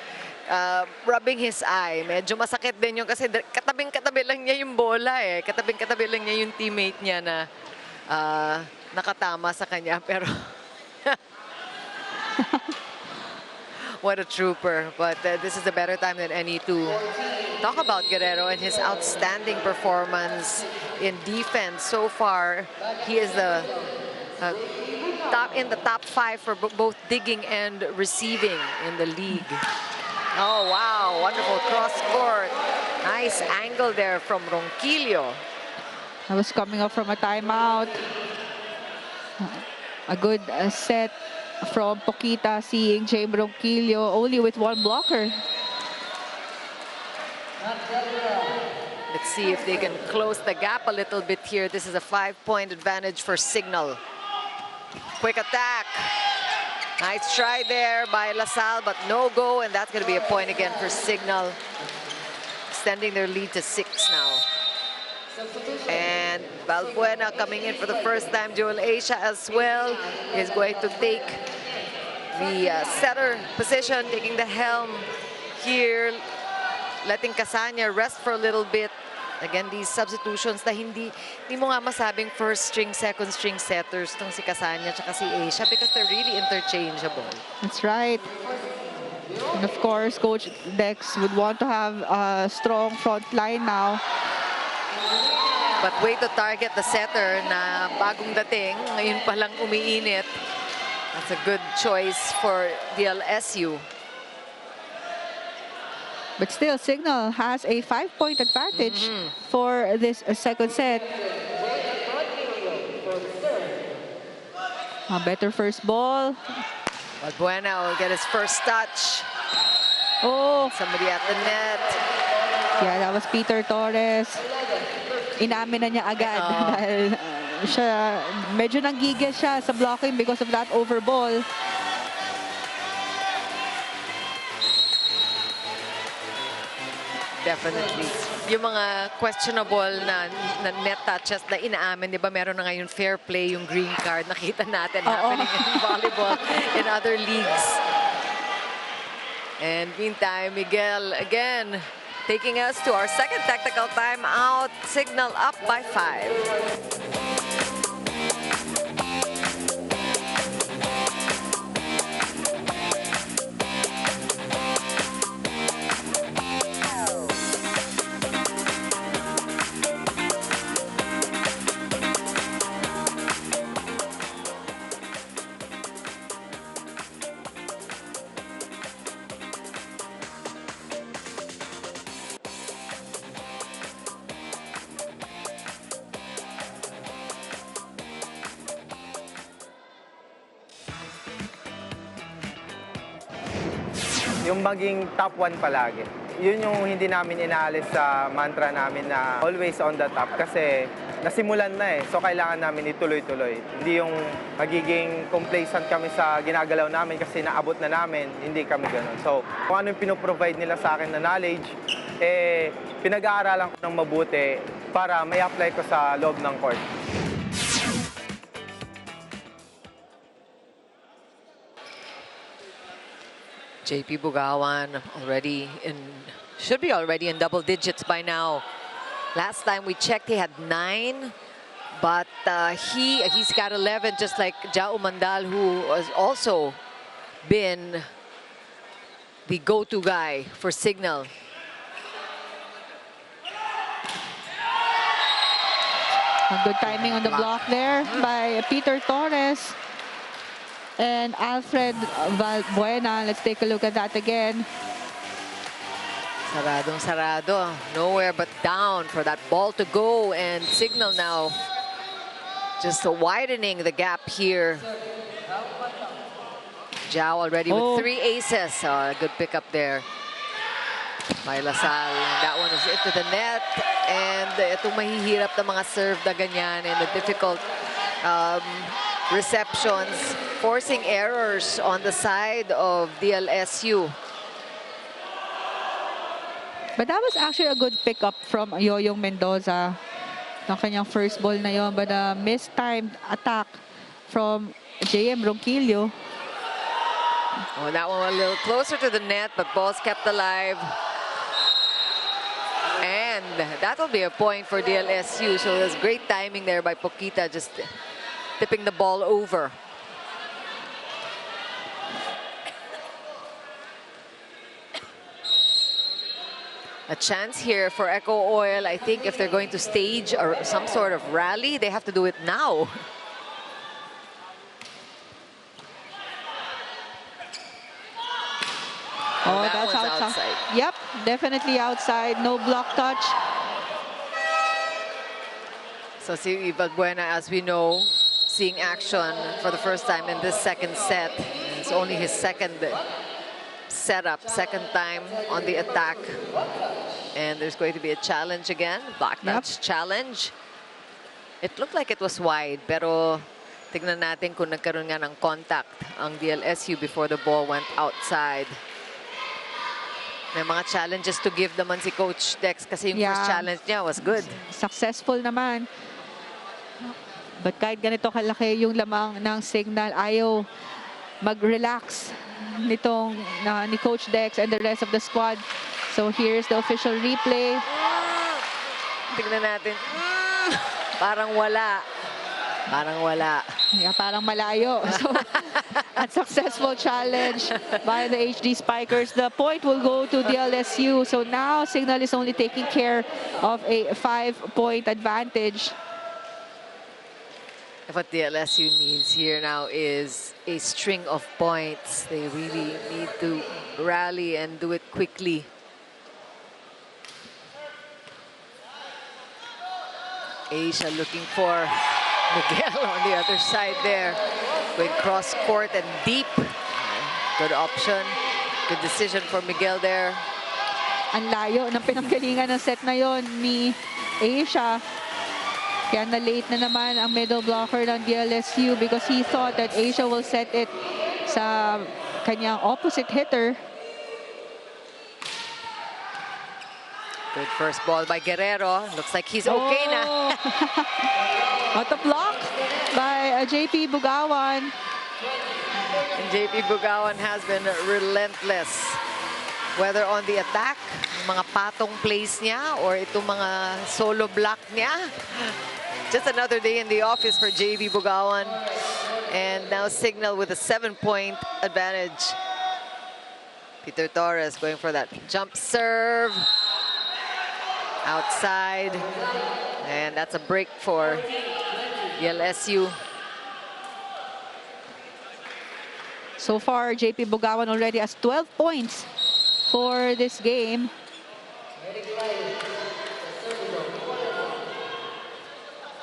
rubbing his eye. Medyo masakit din yun kasi katabing-katabi lang niya yung bola eh. Katabing-katabi lang niya yung teammate niya na nakatama sa kanya. Pero what a trooper. But this is a better time than any to talk about Guerrero and his outstanding performance in defense. So far, he is the in the top 5 for both digging and receiving in the league. Oh, wow. Wonderful cross-court. Nice angle there from Ronquillo. I was coming up from a timeout. A good set from Poquita, seeing James Ronquillo only with 1 blocker. Let's see if they can close the gap a little bit here. This is a 5-point advantage for Cignal. Quick attack. Nice try there by Salle, but no go, and that's going to be a point again for Cignal. Extending their lead to 6 now. And Valbuena coming in for the first time. Joel Asia as well is going to take the setter position, taking the helm here, letting Casanya rest for a little bit. Again, these substitutions na hindi mo nga masabing first string, second string setters tong si Casanya at si Asia because they're really interchangeable. That's right. And of course, Coach Dex would want to have a strong front line now. But way to target the setter na bagong dating, ngayon pa lang umiinit. That's a good choice for DLSU. But still, Cignal has a 5-point advantage for this second set. A better first ball. Valbuena will get his first touch. Oh, Somebody at the net. yeah, that was Peter Torres. Inamin na niya agad dahil siya, medyo nanggigil siya sa blocking because of that overball. Definitely. Yung mga questionable na net touches na inaamin, di ba meron na ngayon fair play, yung green card. Nakita natin happening in volleyball in other leagues. And meantime, Miguel again taking us to our second technical timeout. Cignal up by 5. Yung maging top 1 palagi. Yun yung hindi namin inaalis sa mantra namin na always on the top kasi nasimulan na eh. So kailangan namin ituloy-tuloy. Hindi yung magiging complacent kami sa ginagalaw namin kasi naabot na namin, hindi kami ganun. So kung ano yung pinoprovide nila sa akin na knowledge, pinag-aaralan ko ng mabuti para may apply ko sa loob ng court. JP Bugawan should be already in double digits by now. Last time we checked, he had 9, but he's got 11, just like Jao Mandal, who has also been the go-to guy for Cignal. A good timing on the block there by Peter Torres. And Alfred Valbuena, let's take a look at that again. Sarado. Nowhere but down for that ball to go. And Cignal now just widening the gap here. Jao already with 3 aces. Good pickup there by Salle. And that one is into the net. And itong mahihirap na mga serve na ganyan and the difficult receptions, forcing errors on the side of DLSU. But that was actually a good pickup from Yoyong Mendoza. Ng kanyang first ball na yon, but a mistimed attack from JM Ronquillo. Oh, that one a little closer to the net, but ball's kept alive. And that'll be a point for DLSU. So there's great timing there by Poquita, just tipping the ball over. A chance here for EcoOil. I think if they're going to stage or some sort of rally, they have to do it now. Oh, that that's one's outside. Yep, definitely outside. No block touch. So si Valbuena, as we know, seeing action for the first time in this second set. It's only his second setup, second time on the attack. And there's going to be a challenge again, back touch challenge. It looked like it was wide, pero tignan natin kung nagkaroon nga ng contact ang DLSU before the ball went outside. May mga challenges to give naman si Coach Dex kasi yung first challenge niya was good. Successful naman. But kahit ganito kalaki yung lamang ng Cignal, ayaw mag-relax nitong ni Coach Dex and the rest of the squad. So here's the official replay. Tignan natin. Parang wala. Parang wala. Yeah, parang malayo. So, a successful challenge by the HD Spikers. The point will go to DLSU. So now Cignal is only taking care of a 5-point advantage. What DLSU needs here now is a string of points. They really need to rally and do it quickly. Asia looking for Miguel on the other side there. Going cross court and deep. Good option. Good decision for Miguel there. Ang layo ng pinanggalingan ng set na yon ni Asia. Kaya na-late na naman ang middle blocker ng DLSU because he thought that Asia will set it sa kanyang opposite hitter. Good first ball by Guerrero. Looks like he's okay na. What a block by JP Bugawan. And JP Bugawan has been relentless. Whether on the attack, mga patong plays niya, or itong mga solo block niya. Just another day in the office for JP Bugawan. And now Cignal with a 7-point advantage. Peter Torres going for that jump serve. Outside. And that's a break for DLSU. So far, JP Bugawan already has 12 points for this game.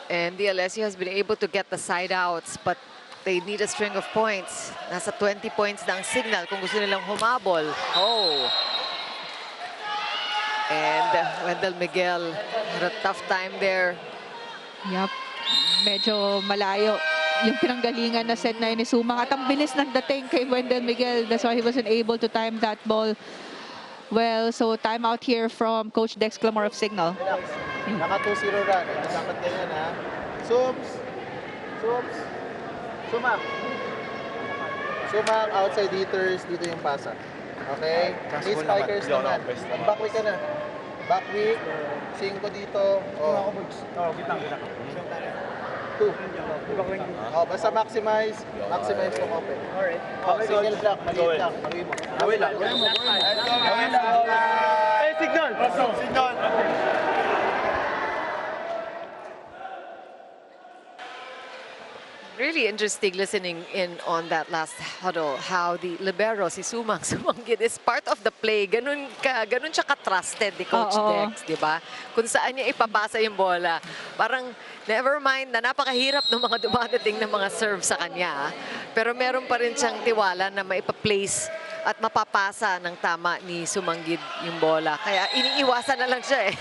And DLSU has been able to get the side outs, but they need a string of points. Nasa 20 points na ang Cignal kung gusto nilang humabol. Oh! And Wendell Miguel had a tough time there. Yup. Medyo malayo yung pinanggalingan na set na yun ni Sumang. At ang bilis ng dating kay Wendell Miguel. That's why he wasn't able to time that ball well. So timeout here from Coach Dex Clamor of Cignal. Naka 2-0 run. Dapat ganyan ha. Subs. Subs. Sumang. Sumang, outside hitters. Dito yung pasa. Okay? Hey, Spikers naman. Backweek ka na. Backweek. 5 dito. Oh. Kitang. 2. Oh, basta maximize. Maximize kung open. Alright. Oh, single block. Maliit lang. Haluin mo. Haluin lang. Hey, Cignal! Cignal! Really interesting listening in on that last huddle, how the libero, si Sumanggid, is part of the play. Ganun siya ka-trusted ni Coach Dex, di ba? Kung saan niya ipapasa yung bola. Parang, never mind na napakahirap ng mga dumadating na mga serve sa kanya. Pero meron pa rin siyang tiwala na maipa-place at mapapasa ng tama ni Sumanggid yung bola. Kaya iniiwasan na lang siya eh.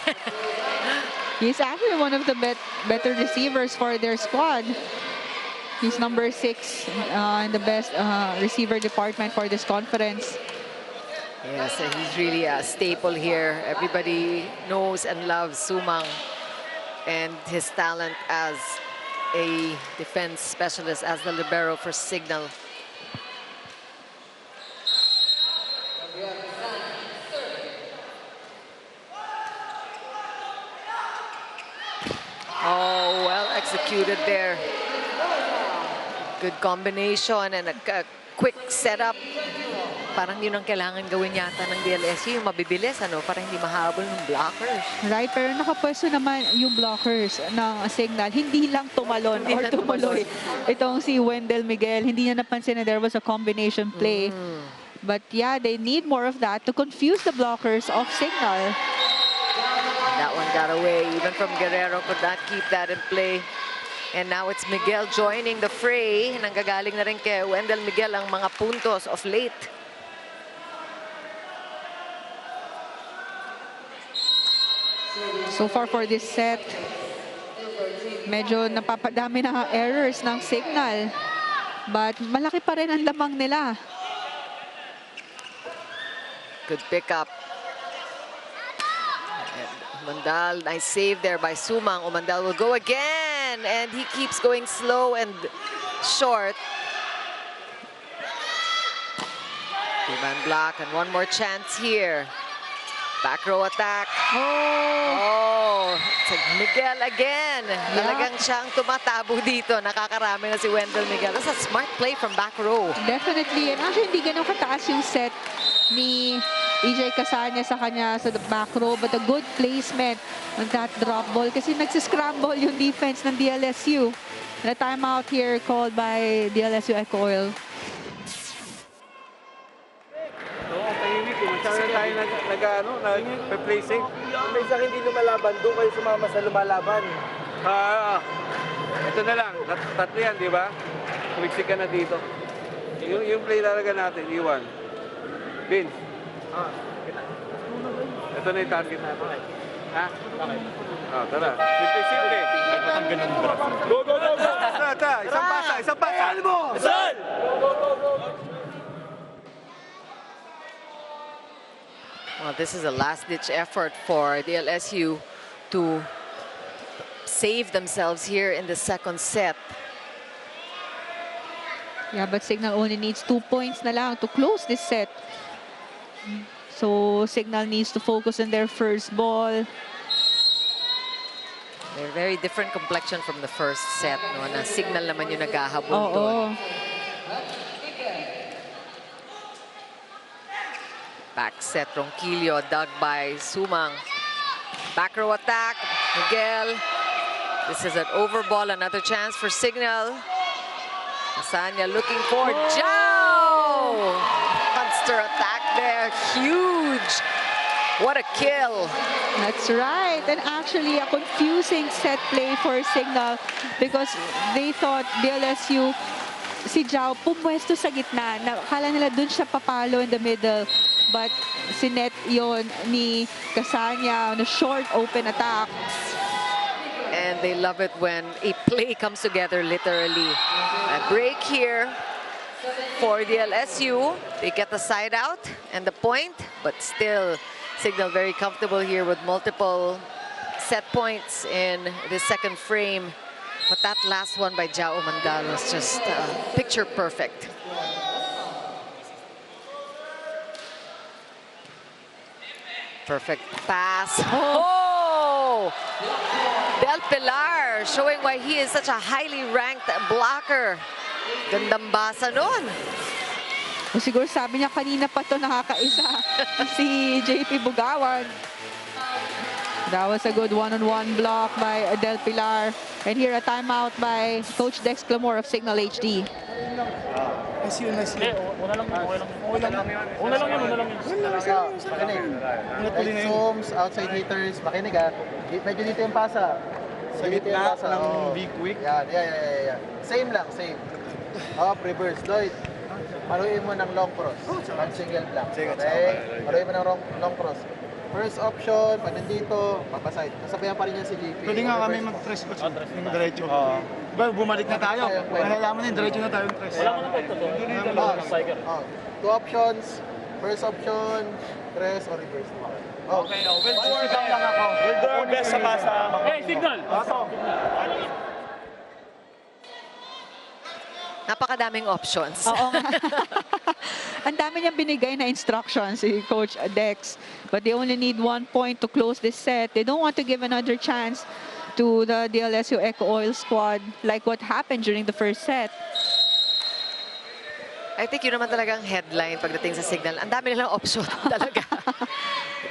He's actually one of the better receivers for their squad. He's number 6 in the best receiver department for this conference. Yes, and he's really a staple here. Everybody knows and loves Sumang and his talent as a defense specialist, as the libero for Cignal. Oh, well executed there. Good combination and a quick setup. Parang yun ang kailangan gawin yata ng DLSU, yung mabibilis, ano, para hindi mahabol ng blockers. Right, pero nakapwesto naman yung blockers ng Cignal. Hindi lang tumalon or tumuloy. Itong si Wendell Miguel, hindi niya napansin na there was a combination play. But yeah, they need more of that to confuse the blockers of Cignal. That one got away. Even from Guerrero could not keep that in play. And now it's Miguel joining the fray. Nanggagaling na rin kay Wendell Miguel ang mga puntos of late. So far for this set, medyo napapadami na errors ng Cignal. But malaki pa rin ang lamang nila. Good pickup. Umandal, nice save there by Sumang. Umandal will go again, and he keeps going slow and short. Two-man block, and one more chance here. Back row attack. Oh, it's Miguel again. Talagang siyang tumatabo dito. Nakakarami na si Wendell Miguel. That's a smart play from back row. Definitely. And actually, hindi ganun kataas yung set ni EJ Casanya sa kanya sa the back row. But a good placement on that drop ball. Kasi nagsiscramble yung defense ng DLSU. And a timeout here called by DLSU EcoOil. Masyado tayo nag-play safe. May isang hindi lumalaban, doon kayo sumama sa lumalaban. Ito na lang, tatlo yan, di ba? Kumiksik ka na dito. Yung play talaga natin, iwan. Vince. Ito na yung target natin. Ha? Tara. Simple. Ang ganun bro. Go! Tara. Isang pasa. Ano mo? Salle! Go! Well, this is a last-ditch effort for the LSU to save themselves here in the second set. Yeah, but Cignal only needs 2 points na lang to close this set. So Cignal needs to focus on their first ball. They're very different complexion from the first set. No? Na Cignal naman yung naghahabol doon. Back set, Ronquillo, dug by Sumang. Back row attack, Miguel. This is an over ball, another chance for Cignal. Casanya looking for Jao! Monster attack there, huge. What a kill. That's right. And actually a confusing set play for Cignal because they thought DLSU, si Jao pumwesto sa gitna. Akala nila dun siya papalo in the middle. But sinet yon ni Casanya on a short open attack. And they love it when a play comes together literally. A break here for the LSU. They get the side out and the point, but still Cignal very comfortable here with multiple set points in the second frame. But that last one by Jao Mandal was just picture perfect. Perfect pass. Oh! Del Pilar showing why he is such a highly ranked blocker. Gandang basa nun. O siguro sabi niya kanina pa to nakakaisa si JP Bugawan. That was a good one-on-one block by Del Pilar. And here a timeout by Coach Dex Clamore of Cignal HD. Nice yun. Okay lang yun. Right zooms, outside hitters, makinig ha. Medyo dito yung pasa. Sa gitna ng big week. Yan. Same lang. Up, reverse, Lloyd. Paruin mo ng long cross. Pag single block. Okay? Paruin mo ng long cross. First option, pag nandito, papaside. Kasabayan pa rin yan si JP. Pwede nga kami mag-press coach ng diretso. Diba, bumalik na tayo. Nalalaman na yung diretso na tayo press. Wala mo na po ito. Two options. First option, press or reverse. Okay, we'll do our best lang ako. We'll do our best sa pasa. Hey, Cignal! Napakadaming options. Oo nga. Ang dami niyang binigay na instructions si Coach Dex. But they only need 1 point to close this set. They don't want to give another chance to the DLSU EcoOil squad like what happened during the first set. I think yun naman talagang headline pagdating sa Cignal. Ang dami nilang option talaga.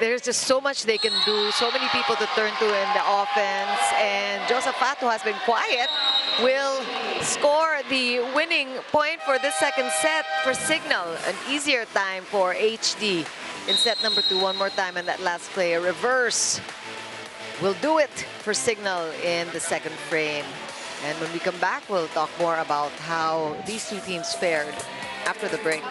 There's just so much they can do, so many people to turn to in the offense. And Joseph Fat, who has been quiet, will score the winning point for this second set for Cignal. An easier time for HD in set number 2. One more time in that last play. A reverse will do it for Cignal in the second frame. And when we come back, we'll talk more about how these two teams fared after the break.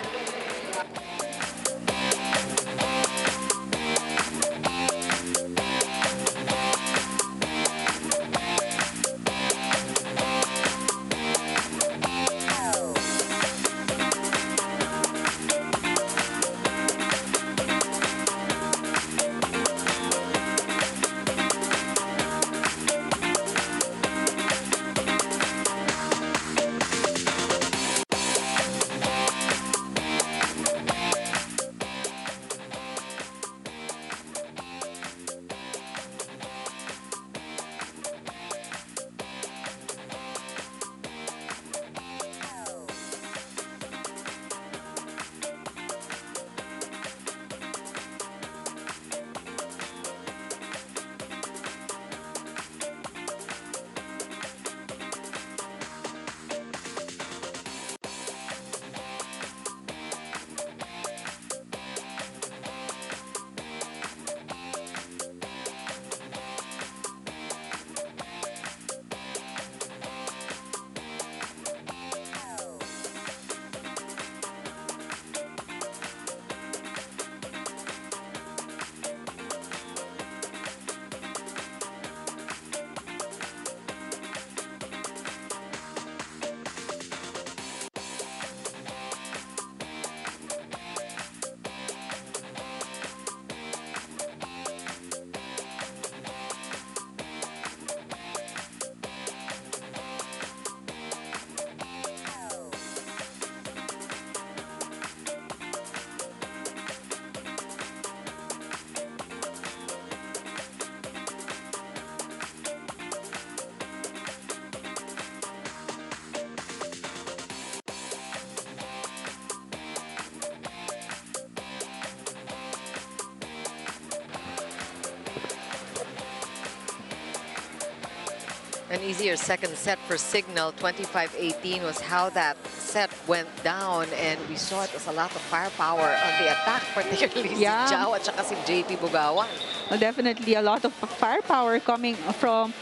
An easier second set for Cignal. 25-18 was how that set went down, and we saw it was a lot of firepower on the attack, particularly si Jao at saka si JP Bugawan. Well, definitely a lot of firepower coming from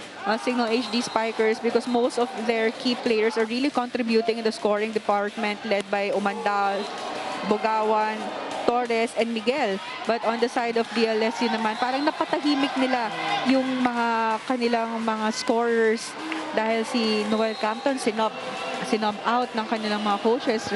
Cignal HD Spikers, because most of their key players are really contributing in the scoring department, led by Umandal, Bugawan, Torres, and Miguel. But on the side of DLS, yun naman, parang napatahimik nila yung mga kanilang mga scorers dahil si Noel Campton sinob out ng kanilang mga coaches,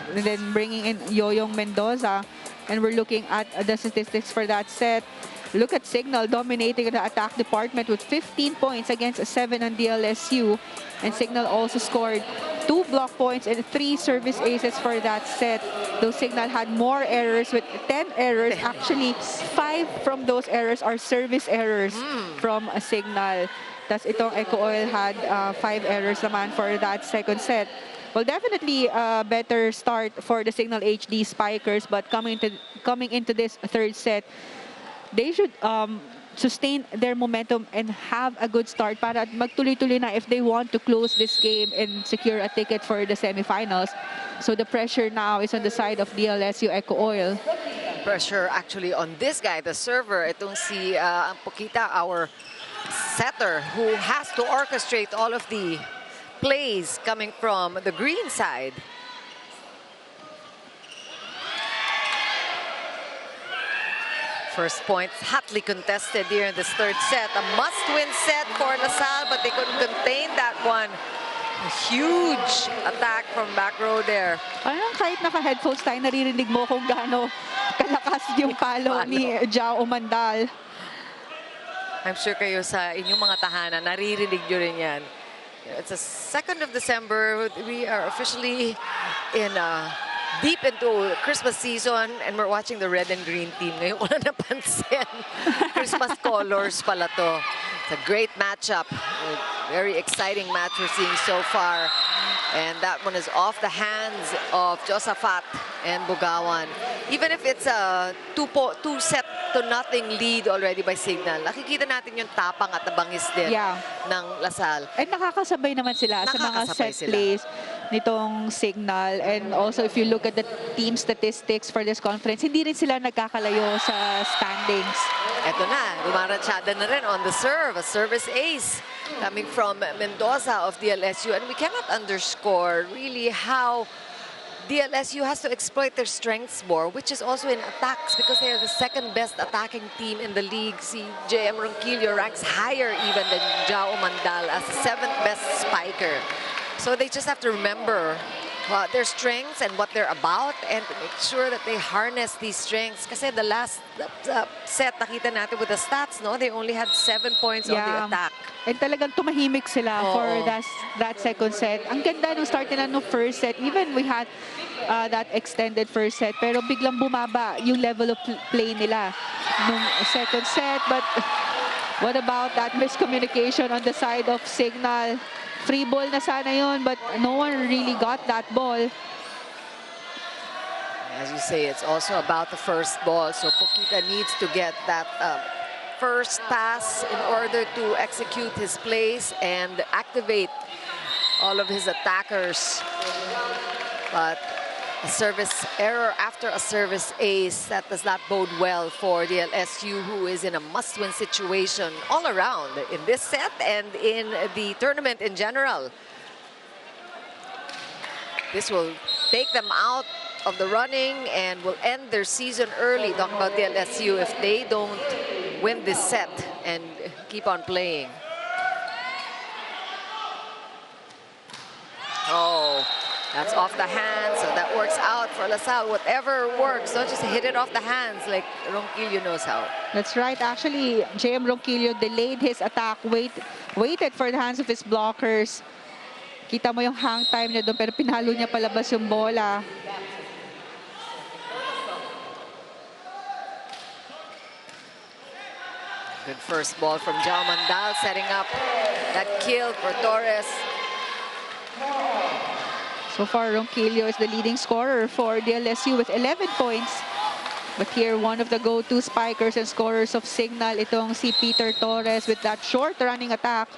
and then bringing in Yoyong Mendoza. And we're looking at the statistics for that set. Look at Cignal dominating the attack department with 15 points against 7 on DLSU. And Cignal also scored 2 block points and 3 service aces for that set. Though Cignal had more errors with 10 errors. Actually, 5 from those errors are service errors from Cignal. Tas itong EcoOil had 5 errors naman for that second set. Well, definitely a better start for the Cignal HD Spikers, but coming into this third set, they should sustain their momentum and have a good start para magtuloy-tuloy na if they want to close this game and secure a ticket for the semifinals. So the pressure now is on the side of DLSU EcoOil. Pressure actually on this guy, the server. Itong si Pokita, our setter, who has to orchestrate all of the plays coming from the green side. First point hotly contested here in this third set. A must-win set for Salle, but they couldn't contain that one. A huge attack from back row there. Parang kahit naka-headphones tayo, naririnig mo kung gaano kalakas yung palo ni Jao Umandal. I'm sure kayo sa inyong mga tahanan, naririnig nyo rin yan. It's the 2nd of December. We are officially in deep into Christmas season, and we're watching the red and green team. Ngayon ko na napansin. Christmas colors pala to. It's a great matchup. A very exciting match we're seeing so far. And that one is off the hands of Josaphat and Bugawan. Even if it's a 2-set-to-nothing lead already by Cignal, nakikita natin yung tapang at tabangis din ng Salle. And nakakasabay naman sila sa mga set plays nitong Cignal. And also, if you look at the team statistics for this conference, hindi rin sila nagkakalayo sa standings. Eto na, rumaratsyada na rin on the serve, a service ace coming from Mendoza of DLSU. And we cannot underscore really how DLSU has to exploit their strengths more, which is also in attacks, because they are the second best attacking team in the league. Si JM Ronquillo ranks higher even than Jao Mandal as the 7th best spiker. So they just have to remember their strengths and what they're about, and to make sure that they harness these strengths. Kasi the last set, nakita natin with the stats, no? They only had 7 points on the attack. And talagang tumahimik sila for that second set. Ang ganda nung start nila no first set. Even we had that extended first set, pero biglang bumaba yung level of play nila nung second set. But what about that miscommunication on the side of Cignal? Free ball na sana yun, but no one really got that ball. As you say, it's also about the first ball. So Pokita needs to get that first pass in order to execute his plays and activate all of his attackers. But a service error after a service ace, that does not bode well for the LSU, who is in a must-win situation all around in this set and in the tournament in general. This will take them out of the running and will end their season early. Talk about the LSU if they don't win this set and keep on playing. Oh, that's off the hands, so that works out for Salle. Whatever works, don't just hit it off the hands like Ronquillo knows how. That's right. Actually, JM Ronquillo delayed his attack, waited for the hands of his blockers. Kita mo yung hang time niya doon, pero pinalo niya palabas yung bola. Good first ball from Jao Mandal, setting up that kill for Torres. So far, Ronquillo is the leading scorer for DLSU with 11 points. But here, one of the go-to spikers and scorers of Cignal, itong si Peter Torres with that short running attack.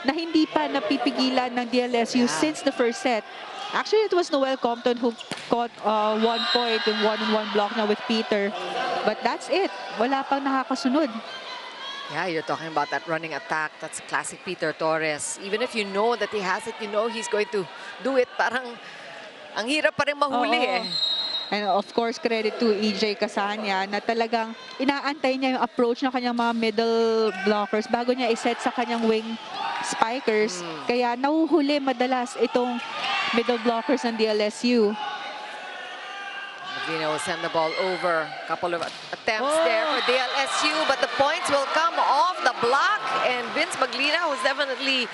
na hindi pa napipigilan ng DLSU since the first set. Actually, it was Noel Compton who caught 1 point in one-on-one block na with Peter. But that's it. Wala pang nakakasunod. Yeah, you're talking about that running attack. That's classic Peter Torres. Even if you know that he has it, you know he's going to do it. Parang ang hirap pa rin mahuli eh. And of course, credit to EJ Casania na talagang inaantay niya yung approach ng kanyang mga middle blockers bago niya iset sa kanyang wing spikers. Kaya nahuhuli madalas itong middle blockers ng DLSU. Maglina will send the ball over. Couple of attempts there for DLSU, but the points will come off the block. And Vince Maglina, who's definitely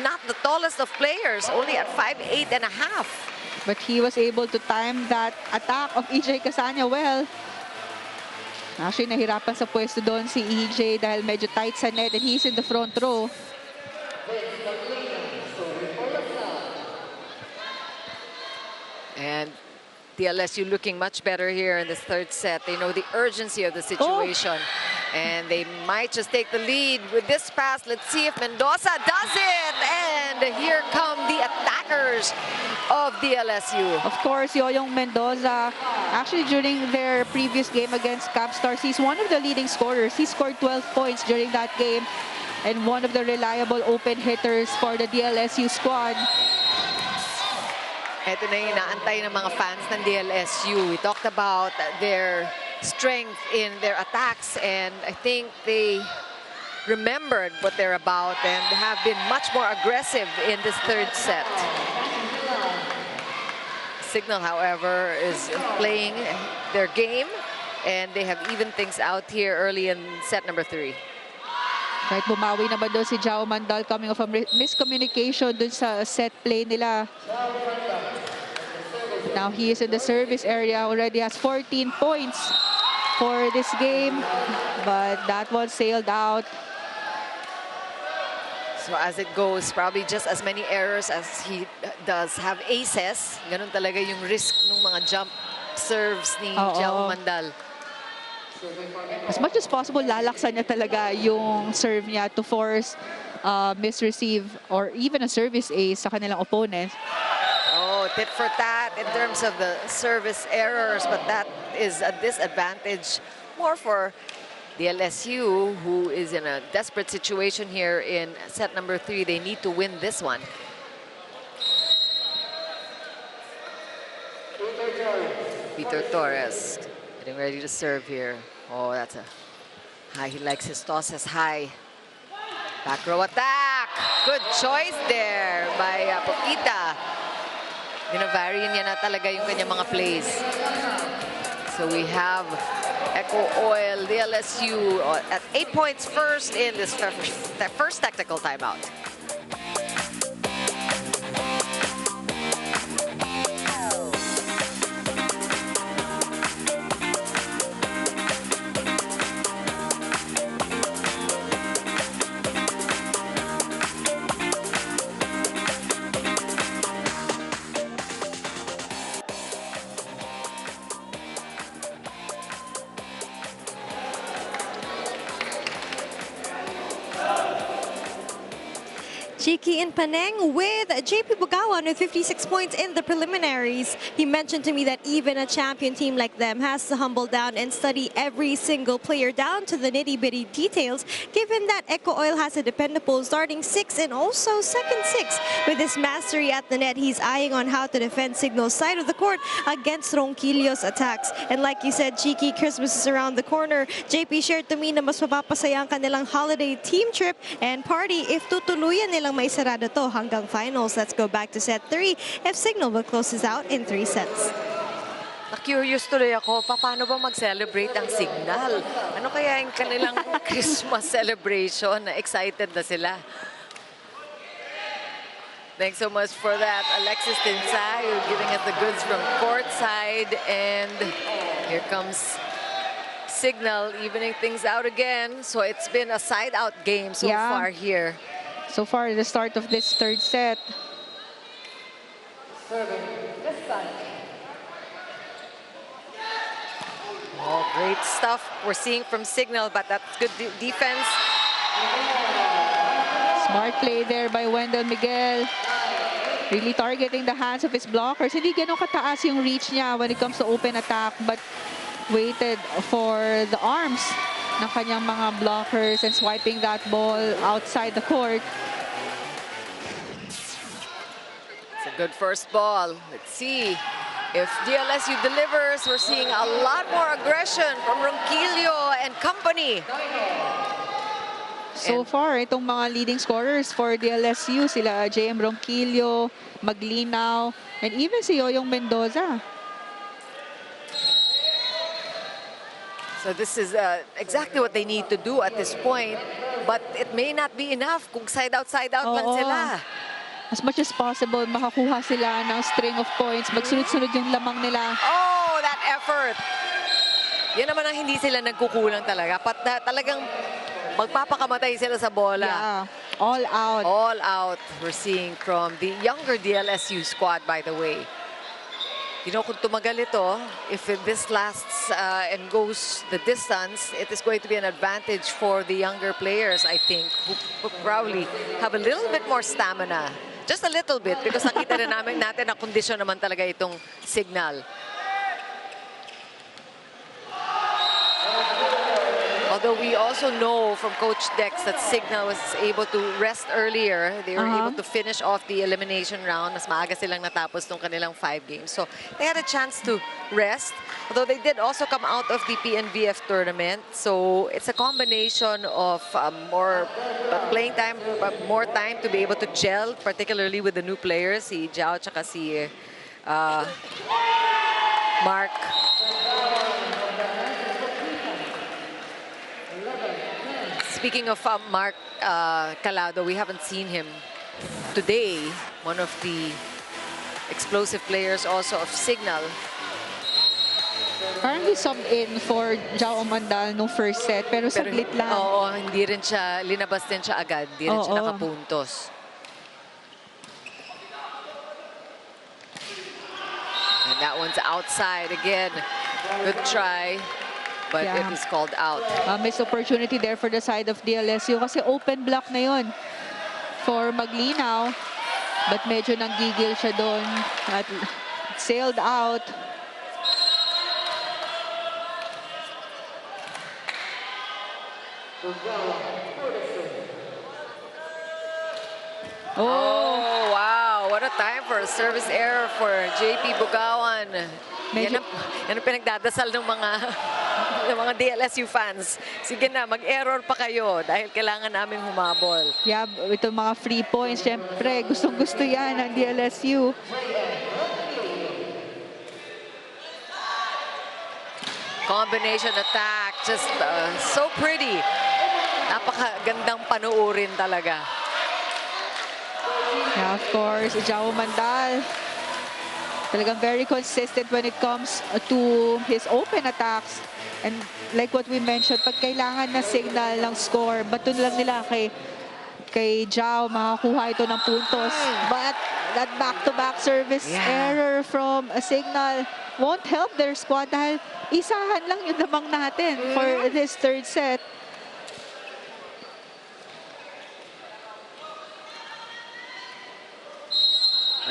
not the tallest of players, only at 5'8.5". But he was able to time that attack of EJ Casania well. Actually, nahirapan sa pwesto doon si EJ dahil medyo tight sa net and he's in the front row. And DLSU looking much better here in this third set. They know the urgency of the situation. And they might just take the lead with this pass. Let's see if Mendoza does it. And here come the attackers of DLSU. Of course, Yoyong Mendoza, actually during their previous game against Capstars, he's one of the leading scorers. He scored 12 points during that game and one of the reliable open hitters for the DLSU squad. Ito na yung inaantay ng mga fans ng DLSU. We talked about their strength in their attacks, and I think they remembered what they're about and have been much more aggressive in this third set. Cignal, however, is playing their game, and they have evened things out here early in set number 3. Right, bumawi naman doon si Jao Mandal coming off a miscommunication dun sa set play nila. Now he is in the service area, already has 14 points for this game, but that one sailed out. So as it goes, probably just as many errors as he does have aces. Ganun talaga yung risk ng mga jump serves ni Jao Mandal. As much as possible, lalaksan niya talaga yung serve niya to force misreceive or even a service ace sa kanilang opponent. Oh, tit for tat in terms of the service errors, but that is a disadvantage more for DLSU, who is in a desperate situation here in set number 3. They need to win this one. Peter Torres getting ready to serve here. Oh, that's a high. He likes his tosses high. Back row attack. Good choice there by Popita. Dinavary niya na talaga yung kanyang mga plays. So we have EcoOil, DLSU at 8 points first in this first technical timeout. Cheeky in Paneng with JP Bugawan with 56 points in the preliminaries. He mentioned to me that even a champion team like them has to humble down and study every single player down to the nitty-bitty details, given that EcoOil has a dependable starting 6 and also second 6. With his mastery at the net, he's eyeing on how to defend Cignal's side of the court against Ronquillo's attacks. And like you said, Cheeky, Christmas is around the corner. JP shared to me na mas mapapasaya ang kanilang holiday team trip and party if tutuluyan nilang may sarado to hanggang finals. Let's go back to set 3 if Cignal will close this out in 3 sets. Na-curious tuloy ako, paano ba mag-celebrate ang Cignal? Ano kaya yung kanilang Christmas celebration? Excited na sila. Thanks so much for that, Alexis Tinsay, giving us the goods from courtside. And here comes Cignal evening things out again. So it's been a side-out game so far here. So far, the start of this third set. Oh, great stuff we're seeing from Cignal, but that's good defense. Smart play there by Wendell Miguel. Really targeting the hands of his blockers. Hindi ganun kataas yung reach niya when it comes to open attack, but waited for the arms ng kanyang mga blockers and swiping that ball outside the court. It's a good first ball. Let's see if DLSU delivers. We're seeing a lot more aggression from Ronquillo and company. So far, itong mga leading scorers for DLSU, sila JM Ronquillo, Maglinaw, and even si Yoyong Mendoza. So this is exactly what they need to do at this point, but it may not be enough kung side out lang sila. As much as possible, makakuha sila ng string of points. Magsunod-sunod yung lamang nila. Oh, that effort! Yan naman ang hindi sila nagkukulang talaga. Talagang magpapakamatay sila sa bola. Yeah, all out. All out. We're seeing from the younger DLSU squad, by the way. You know, kung tumagal ito, if this lasts and goes the distance, it is going to be an advantage for the younger players, I think, who probably have a little bit more stamina. Just a little bit, because nakita na natin na kondisyon naman talaga itong Cignal. Although we also know from Coach Dex that Cignal was able to rest earlier. They were able to finish off the elimination round. Mas maaga silang natapos nung kanilang 5 games. So they had a chance to rest. Although they did also come out of the PNVF tournament. So it's a combination of more playing time, more time to be able to gel, particularly with the new players, si Jao tsaka si Mark. Speaking of Mark Calado, we haven't seen him today. One of the explosive players also of Cignal. Parang he subbed in for Jao Mandal no first set, pero saglit lang. Oo, hindi rin siya, linabas din siya agad. Hindi rin siya nakapuntos. And that one's outside again. Good try. But it was called out. Missed opportunity there for the side of DLSU kasi open block na yun for Maglinaw. But medyo nanggigil siya doon at sailed out. Oh, wow. What a time for a service error for JP Bugawan. Yan ang pinagdadasal ng mga DLSU fans. Sige na, mag-error pa kayo dahil kailangan namin humabol. Yeah, itong mga free points, syempre, gustong-gusto yan ng DLSU. Combination attack, just so pretty. Napakagandang panuorin talaga. Yeah, of course, Jao Mandal. Talagang very consistent when it comes to his open attacks. And like what we mentioned, pag kailangan na signal ng score, baton lang nila kay Jao, makakuha ito ng puntos. But that back-to-back service error from a Cignal won't help their squad dahil isahan lang yung lamang natin for this third set.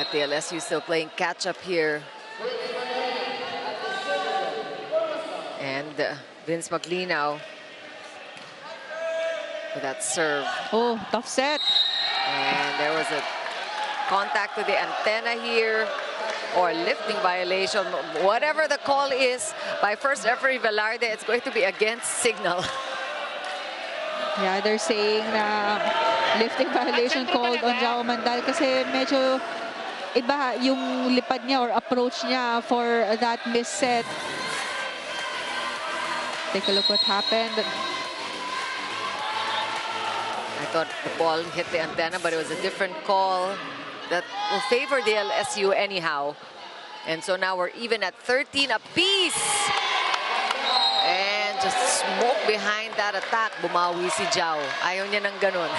At the LSU still playing catch-up here. And Vince Maglinaw with that serve. Oh, tough set. And there was a contact with the antenna here, or lifting violation. Whatever the call is by first referee Velarde, it's going to be against Cignal. Yeah, they're saying na lifting violation called on Jao Mandal kasi medyo iba yung lipad niya or approach niya for that miss set. Take a look what happened. I thought the ball hit the antenna, but it was a different call that will favor the LSU anyhow. And so now we're even at 13 apiece. And just smoke behind that attack. Bumawi si Jao. Ayaw niya ng ganun.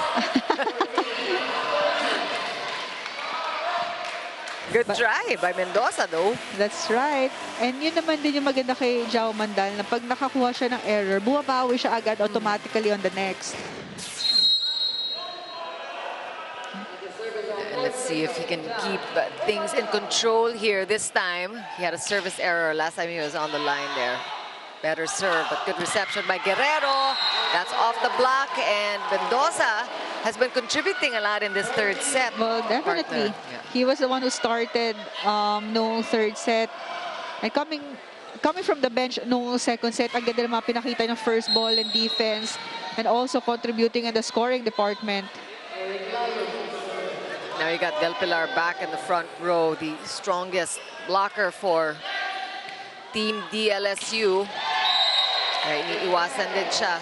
Good try by Mendoza, though. That's right. And yun naman din yung maganda kay Jao Mandal na pag nakakuha siya ng error, bumabawi siya agad automatically on the next. And let's see if he can keep things in control here this time. He had a service error last time he was on the line there. Better serve, but good reception by Guerrero. That's off the block, and Mendoza has been contributing a lot in this third set. Well, definitely. Yeah. He was the one who started no third set. And coming from the bench no second set, ang ganda ng mga pinakita ng first ball and defense, and also contributing in the scoring department. Now you got Del Pilar back in the front row, the strongest blocker for Team DLSU. Ay, iniiwasan din siya.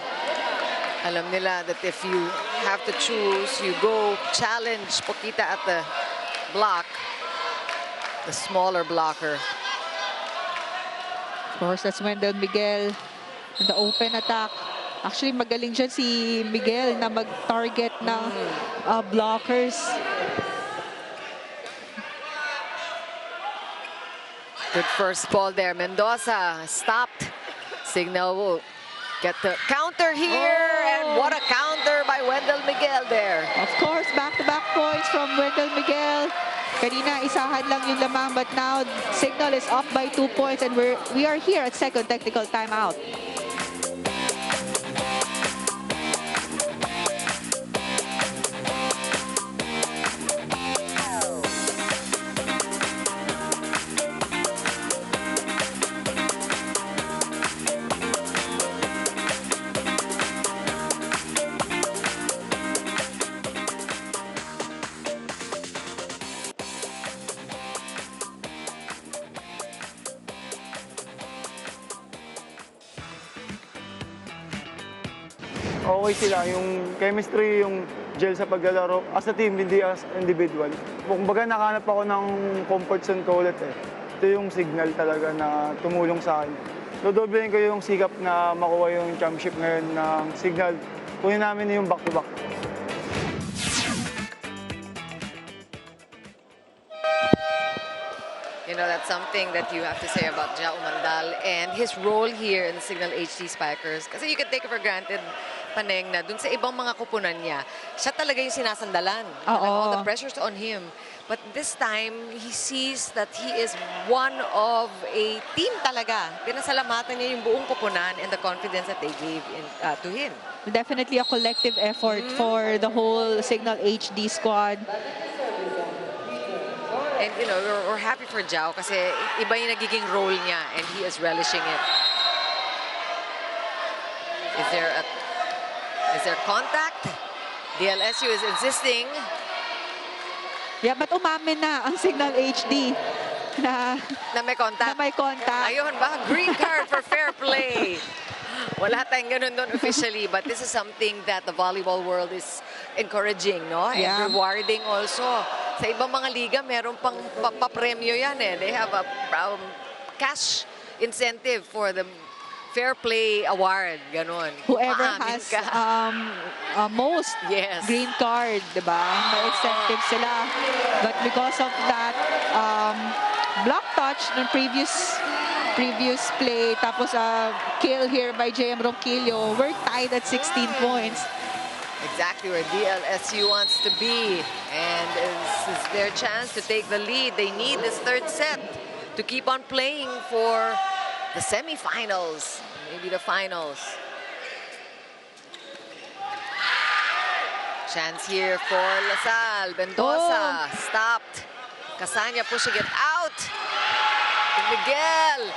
Alam nila that if you have to choose, you go challenge Poquita at the block, the smaller blocker. Of course, that's Wendell Miguel in the open attack. Actually, magaling dyan si Miguel na mag-target ng blockers. Good first ball there. Mendoza stopped. Cignal will get the counter here. And what a counter by Wendell Miguel there. Of course, back-to-back points from Wendell Miguel. Kanina, isahan lang yung lamang, but now Cignal is up by 2 points, and we are here at second technical timeout. Okay sila, yung chemistry, yung gel sa paglalaro, as a team, hindi as individual. Kumbaga nakahanap ako ng comfort zone ko ulit eh. Ito yung signal talaga na tumulong sa akin. Dodoblein ko yung sikap na makuha yung championship ngayon ng Cignal. Kunin namin yung back-to-back. You know, that's something that you have to say about Jao Mandal and his role here in the Cignal HD Spikers. Kasi you can take it for granted, Paneng, na dun sa ibang mga kupunan niya, siya talaga yung sinasandalan. All the pressure's on him. But this time, he sees that he is one of a team talaga. Pinasalamatan niya yung buong kupunan and the confidence that they gave to him. Definitely a collective effort for the whole Cignal HD squad. And you know, we're happy for Jao kasi iba yung nagiging role niya and he is relishing it. Is there contact? DLSU is insisting. Yeah, but umamin na ang Cignal HD na may contact. Ayun ba? Green card for fair play. Wala tayong ganun doon officially, but this is something that the volleyball world is encouraging, no? Yeah. And rewarding also. Sa ibang mga liga, meron pang papremyo yan eh. They have a cash incentive for the fair play award, ganon. Whoever has most green card, diba? May incentive sila. But because of that block touch ng previous play, tapos kill here by JM Ronquillo, we're tied at 16 points. Exactly where DLSU wants to be. And this is their chance to take the lead. They need this third set to keep on playing for the semifinals, maybe the finals. Chance here for LaSalle. Mendoza stopped. Casanya pushing it out. Miguel.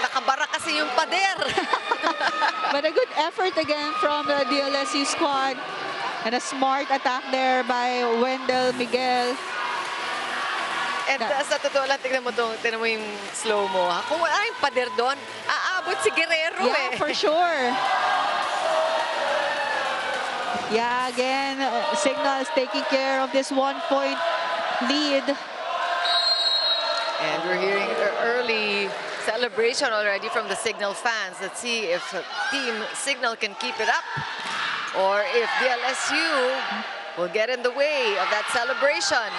Nakabara kasi yung pader. But a good effort again from the DLSU squad. And a smart attack there by Wendell Miguel. And sa totoo lang, tignan mo yung slow-mo. Kung wala yung pader doon, aabot si Guerrero Yeah, for sure. Yeah, again, Cignal is taking care of this 1-point lead. And we're hearing early celebration already from the Cignal fans. Let's see if Team Cignal can keep it up or if DLSU will get in the way of that celebration.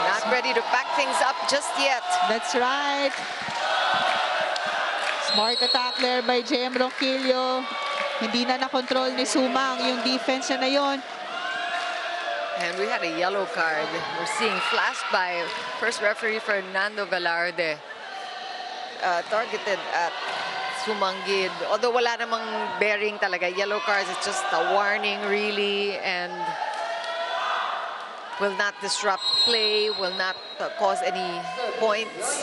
Not ready to pack things up just yet. That's right. Smart attack there by JM Ronquillo. Hindi na na-control ni Sumang yung defense niya na yun. And we had a yellow card. We're seeing flashed by first referee Fernando Velarde. Targeted at Sumanggid. Although wala namang bearing talaga. Yellow cards, it's just a warning really. And will not disrupt play, will not cause any points.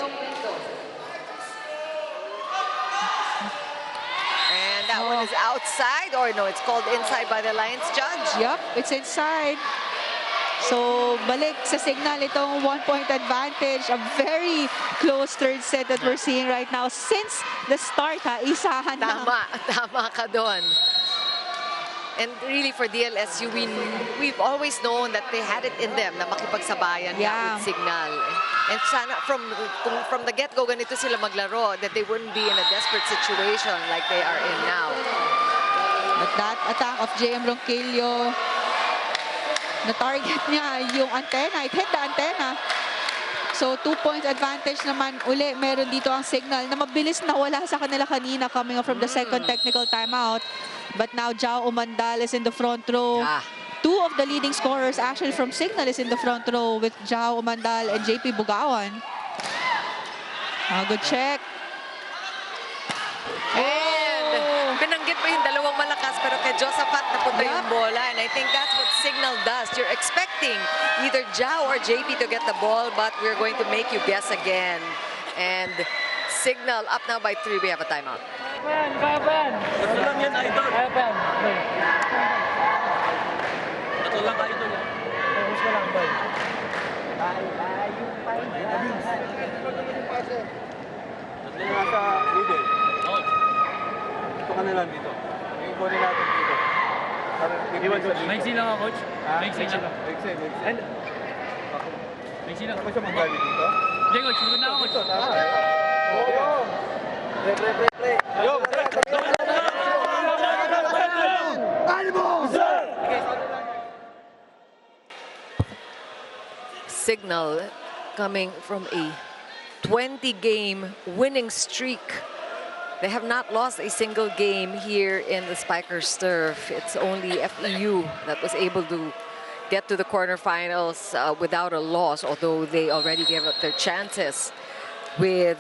And that one is outside, or no, it's called inside by the Lions judge. Yep, it's inside. So, balik sa Cignal itong 1-point advantage. A very close third set that we're seeing right now. Since the start, isahan lang. Tama ka doon. And really for DLSU, we've always known that they had it in them na makipagsabayan with Cignal. And sana from the get-go, ganito sila maglaro, that they wouldn't be in a desperate situation like they are in now. But that attack of JM Ronquillo, na-target niya yung antenna. It hit the antenna. So, 2-point advantage naman uli. Meron dito ang Cignal na mabilis na wala sa kanila kanina coming up from the second technical timeout. But now, Jao Umandal is in the front row. Two of the leading scorers actually from Cignal is in the front row with Jao Umandal and JP Bugawan. Good check. And binanggit mo yung dalawang malakas pero kay Josaphat napunta yung bola. And I think that's what Cignal does. You're expecting either Jao or JP to get the ball, but we're going to make you guess again. And Cignal up now by 3. We have a timeout. Baban! Ito lang yan, idol. Baban. Ito lang, idol. Focus ka lang, boy. Ito yung nasa middle. Ito ka na lang dito. Yung kunin natin dito. Maiksi lang ako, coach. Maiksi lang. Maiksi. Maiksi lang. Ako siya magalit dito? Hindi, coach. Magod na ako, coach. Oo. Play. Yo! Cignal coming from a 20-game winning streak. They have not lost a single game here in the Spikers turf. It's only FEU that was able to get to the quarterfinals without a loss, although they already gave up their chances with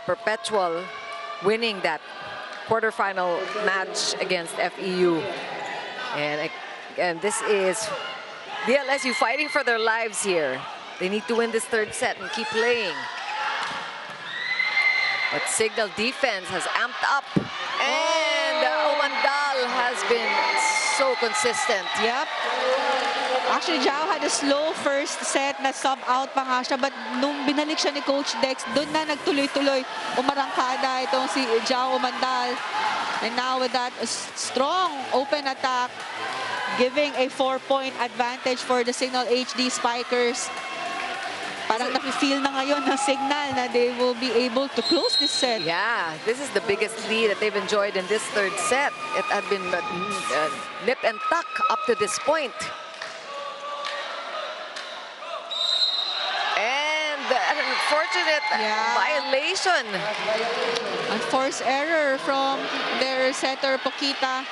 Perpetual winning that quarterfinal match against FEU. And this is DLSU fighting for their lives here. They need to win this third set and keep playing. But Cignal defense has amped up. And Umandal has been so consistent. Yep. Actually, Jao had a slow first set na sub-out pa nga siya. But nung binalik siya ni Coach Dex, doon na nagtuloy-tuloy umarangkada itong si Jao Umandal. And now with that strong open attack, giving a 4-point advantage for the Cignal HD Spikers. Parang nafe-feel na ngayon ng Cignal na they will be able to close this set. Yeah, this is the biggest lead that they've enjoyed in this third set. It had been nip and tuck up to this point. And an unfortunate violation. Unforced error from their setter, Pokita.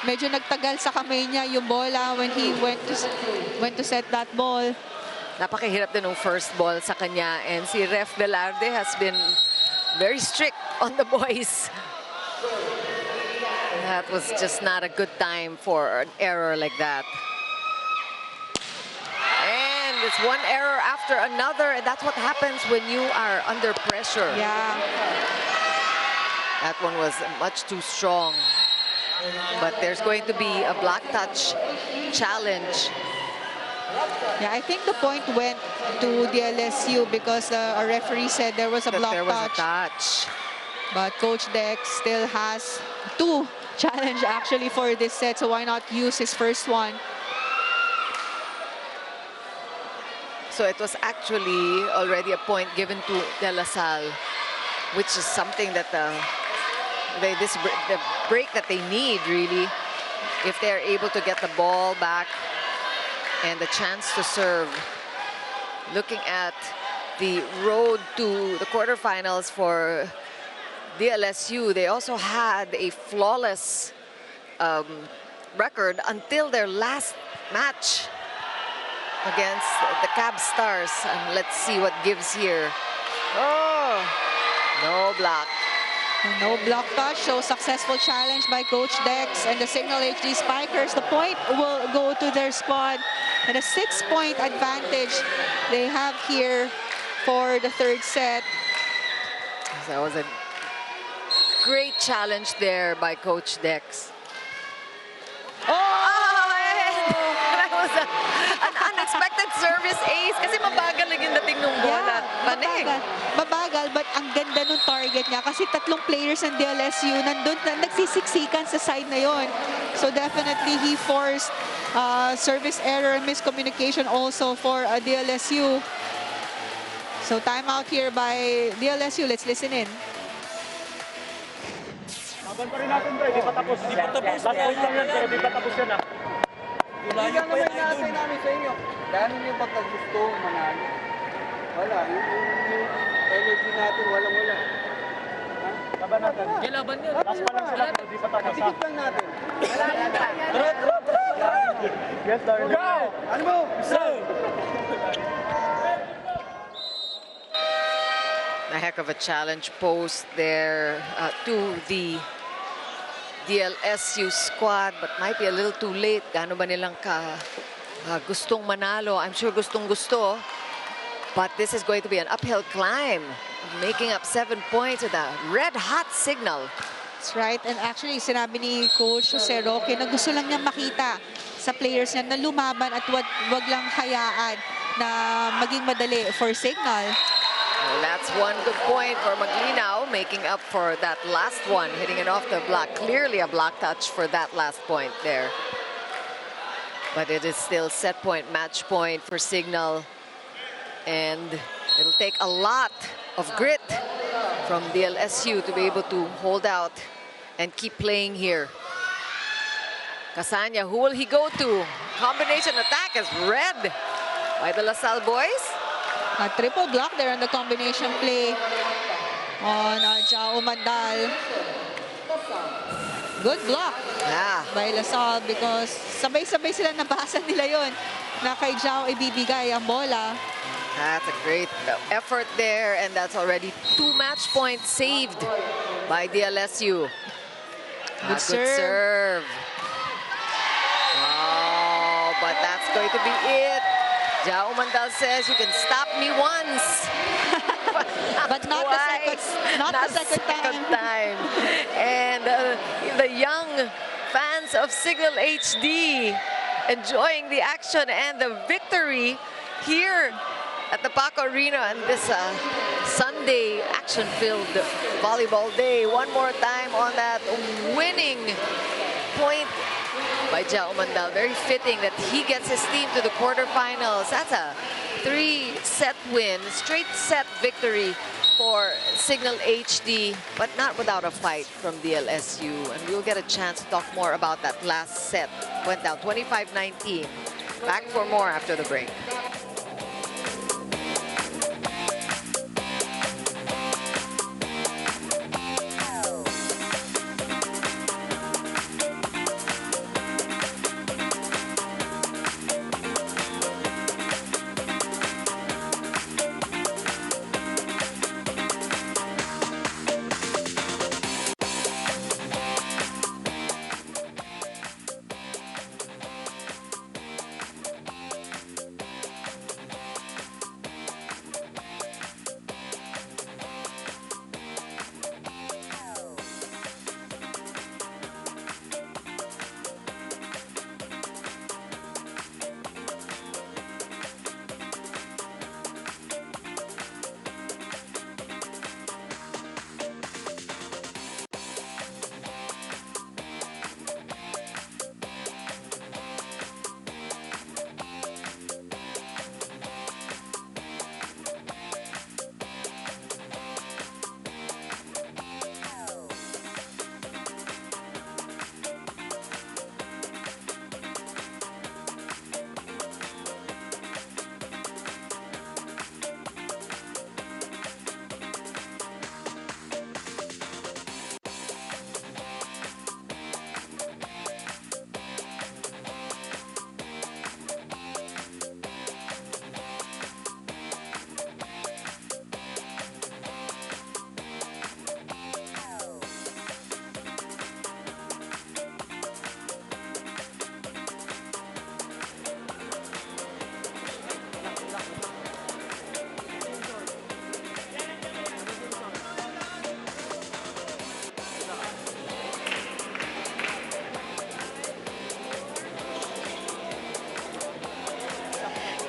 Medyo nagtagal sa kamay niya yung bola when he went to set that ball. Napakahirap din ng first ball sa kanya. And si Ref Velarde has been very strict on the boys. That was just not a good time for an error like that. And it's one error after another. And that's what happens when you are under pressure. Yeah. That one was much too strong. But there's going to be a block touch challenge. Yeah, I think the point went to DLSU because a referee said there was a block touch. But Coach Dex still has 2 challenge actually for this set, so why not use his first one? So it was actually already a point given to De La Salle, which is something that the break that they need really, if they're able to get the ball back and the chance to serve. Looking at the road to the quarterfinals for DLSU, they also had a flawless record until their last match against the Cab Stars. And let's see what gives here. Oh, no block. No block touch, so successful challenge by Coach Dex and the Cignal HD Spikers. The point will go to their squad, and a 6-point advantage they have here for the third set. That was a great challenge there by Coach Dex. That was an unexpected service ace kasi mabagal lang yung dating ng bola. Mabagal, but ang ganda nung target niya kasi tatlong players ng DLSU nandun na nagsisiksikan sa side na yon. So definitely he forced service error and miscommunication also for DLSU. So timeout here by DLSU. Let's listen in. Laban pa rin natin, bro. Di pa tapos. Di pa tapos. Last point lang yan, pero di pa tapos yan, ha? Hindi lang naman inaasay namin sa inyo. Gano'n yung pagkagusto, manalo. Wala. Yung energy natin, walang-wala. Laban natin. Laban yun. Last pa lang sila, pero di pa tapos, ha? Tikit lang natin. Yes, darling. Go! Ano mo? Isa! A heck of a challenge post there to the DLSU squad, but might be a little too late. Gaano ba nilang gustong manalo? I'm sure gustong-gusto. But this is going to be an uphill climb, making up 7 points with a red-hot Cignal. That's right. And actually, sinabi ni Coach Jose Roque na gusto lang niya makita sa players niya na lumaban at wag lang hayaan na maging madali for Cignal. Well, that's one good point for Maglinaw, making up for that last one, hitting it off the block. Clearly a block touch for that last point there. But it is still set point, match point for Cignal. And it'll take a lot of grit from DLSU to be able to hold out and keep playing here. Casanya, who will he go to? Combination attack is red by the LaSalle boys. A triple block there on the combination play on Jao Mandal. Good block by LaSalle because sabay-sabay sila nabasa nila yon na kay Jao ibibigay ang bola. That's a great effort there, and that's already 2 match points saved by DLSU. Good serve. Oh, but that's going to be it. Jao Mandal says, you can stop me once. but not the second time. And the young fans of Cignal HD enjoying the action and the victory here at the Paco Arena on this Sunday action-filled volleyball day. One more time on that winning point by Jao Mandal. Very fitting that he gets his team to the quarterfinals. That's a 3-set win, straight set victory for Cignal HD, but not without a fight from DLSU. And we'll get a chance to talk more about that last set. Went down 25-19. Back for more after the break.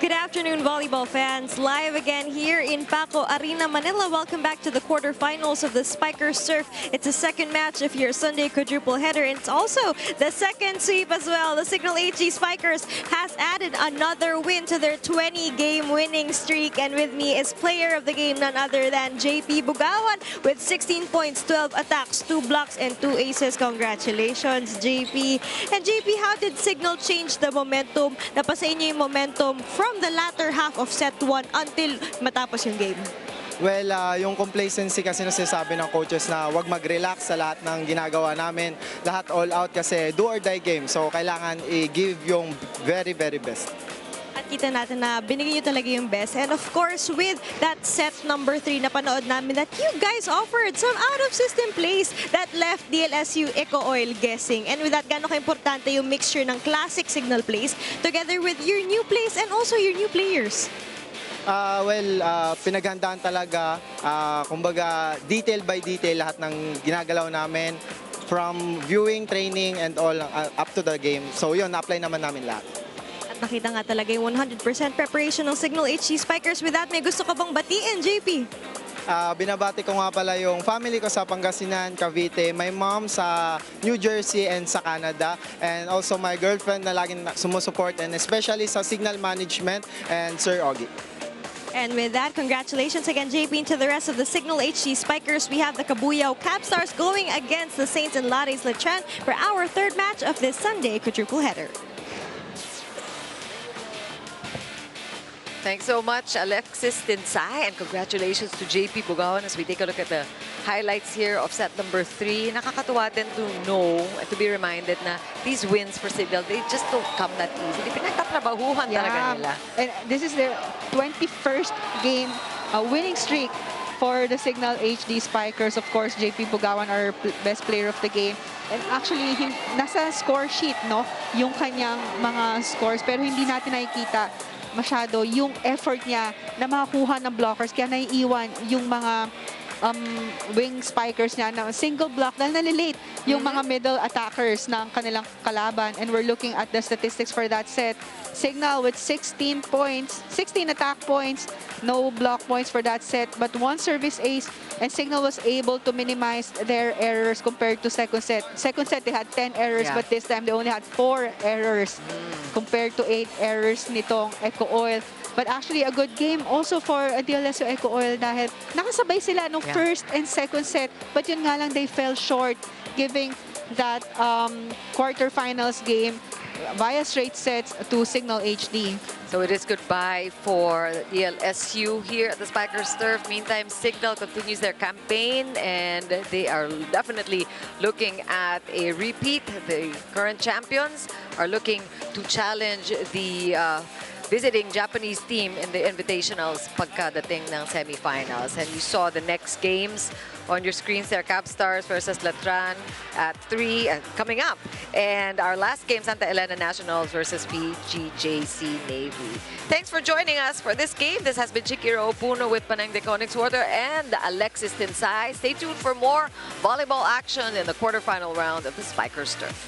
Good afternoon, volleyball fans. Live again here in Paco Arena, Manila. Welcome back to the quarterfinals of the Spikers Surf. It's the second match of your Sunday quadruple header. And it's also the second sweep as well. The Cignal HD Spikers has added another win to their 20-game winning streak. And with me is player of the game, none other than JP Bugawan with 16 points, 12 attacks, 2 blocks, and 2 aces. Congratulations, JP. And JP, how did Cignal change the momentum? Napasa inyo yung momentum from the latter half of set 1 until matapos yung game? Well, yung complacency kasi nasasabi ng coaches na wag mag-relax sa lahat ng ginagawa namin. Lahat all out kasi do or die game. So, kailangan i-give yung very, very best. At kita natin na binigay nyo talaga yung best. And of course, with that set number 3, napanood namin that you guys offered some out-of-system plays that left DLSU EcoOil guessing. And with that, gano'n ka-importante yung mixture ng classic Cignal plays together with your new plays and also your new players? Pinaghandaan talaga. Kumbaga, detail by detail lahat ng ginagalaw namin from viewing, training, and all up to the game. So yun, na-apply naman namin lahat. Nakita nga talaga yung 100% preparation ng Cignal HD Spikers. With that, may gusto ka bang batiin, JP? Binabati ko nga pala yung family ko sa Pangasinan, Cavite, my mom sa New Jersey and sa Canada, and also my girlfriend na laging sumusuport, and especially sa Cignal Management and Sir Ogie. And with that, congratulations again, JP, and to the rest of the Cignal HD Spikers. We have the Kabuyao Capstars going against the Saints and Lares Letran for our third match of this Sunday quadruple header. Thanks so much, Alexis Tinsay, and congratulations to JP Bugawan as we take a look at the highlights here of set number 3. Nakakatuwa din to know and to be reminded na these wins for Cignal, they just don't come that easy. Pinagtatrabahuhan talaga nila. And this is their 21st game winning streak for the Cignal HD Spikers. Of course, JP Bugawan, our best player of the game. And actually, nasa score sheet, no, yung kanyang mga scores, pero hindi natin nakikita masyado yung effort niya na makakuha ng blockers, kaya naiiwan yung mga wing spikers niya na single block dahil nalilate yung mga middle attackers ng kanilang kalaban. And we're looking at the statistics for that set. Cignal with 16 points, 16 attack points, no block points for that set, but 1 service ace, and Cignal was able to minimize their errors compared to second set. Second set, they had 10 errors, but this time they only had 4 errors compared to 8 errors nitong EcoOil. But actually, a good game also for DLS EcoOil dahil nakasabay sila nung first and second set, but yun nga lang, they fell short, giving that quarterfinals game via straight sets to Cignal HD. So it is goodbye for DLSU here at the Spikers Turf. Meantime, Cignal continues their campaign and they are definitely looking at a repeat. The current champions are looking to challenge the visiting Japanese team in the Invitationals pagkadating ng semifinals. And you saw the next games on your screens there, Capstars versus Letran at 3 coming up. And our last game, Santa Elena Nationals versus PGJC Navy. Thanks for joining us for this game. This has been Chikiro Opuno with Panang de Conix Water and Alexis Tinsay. Stay tuned for more volleyball action in the quarterfinal round of the Spikers Turf.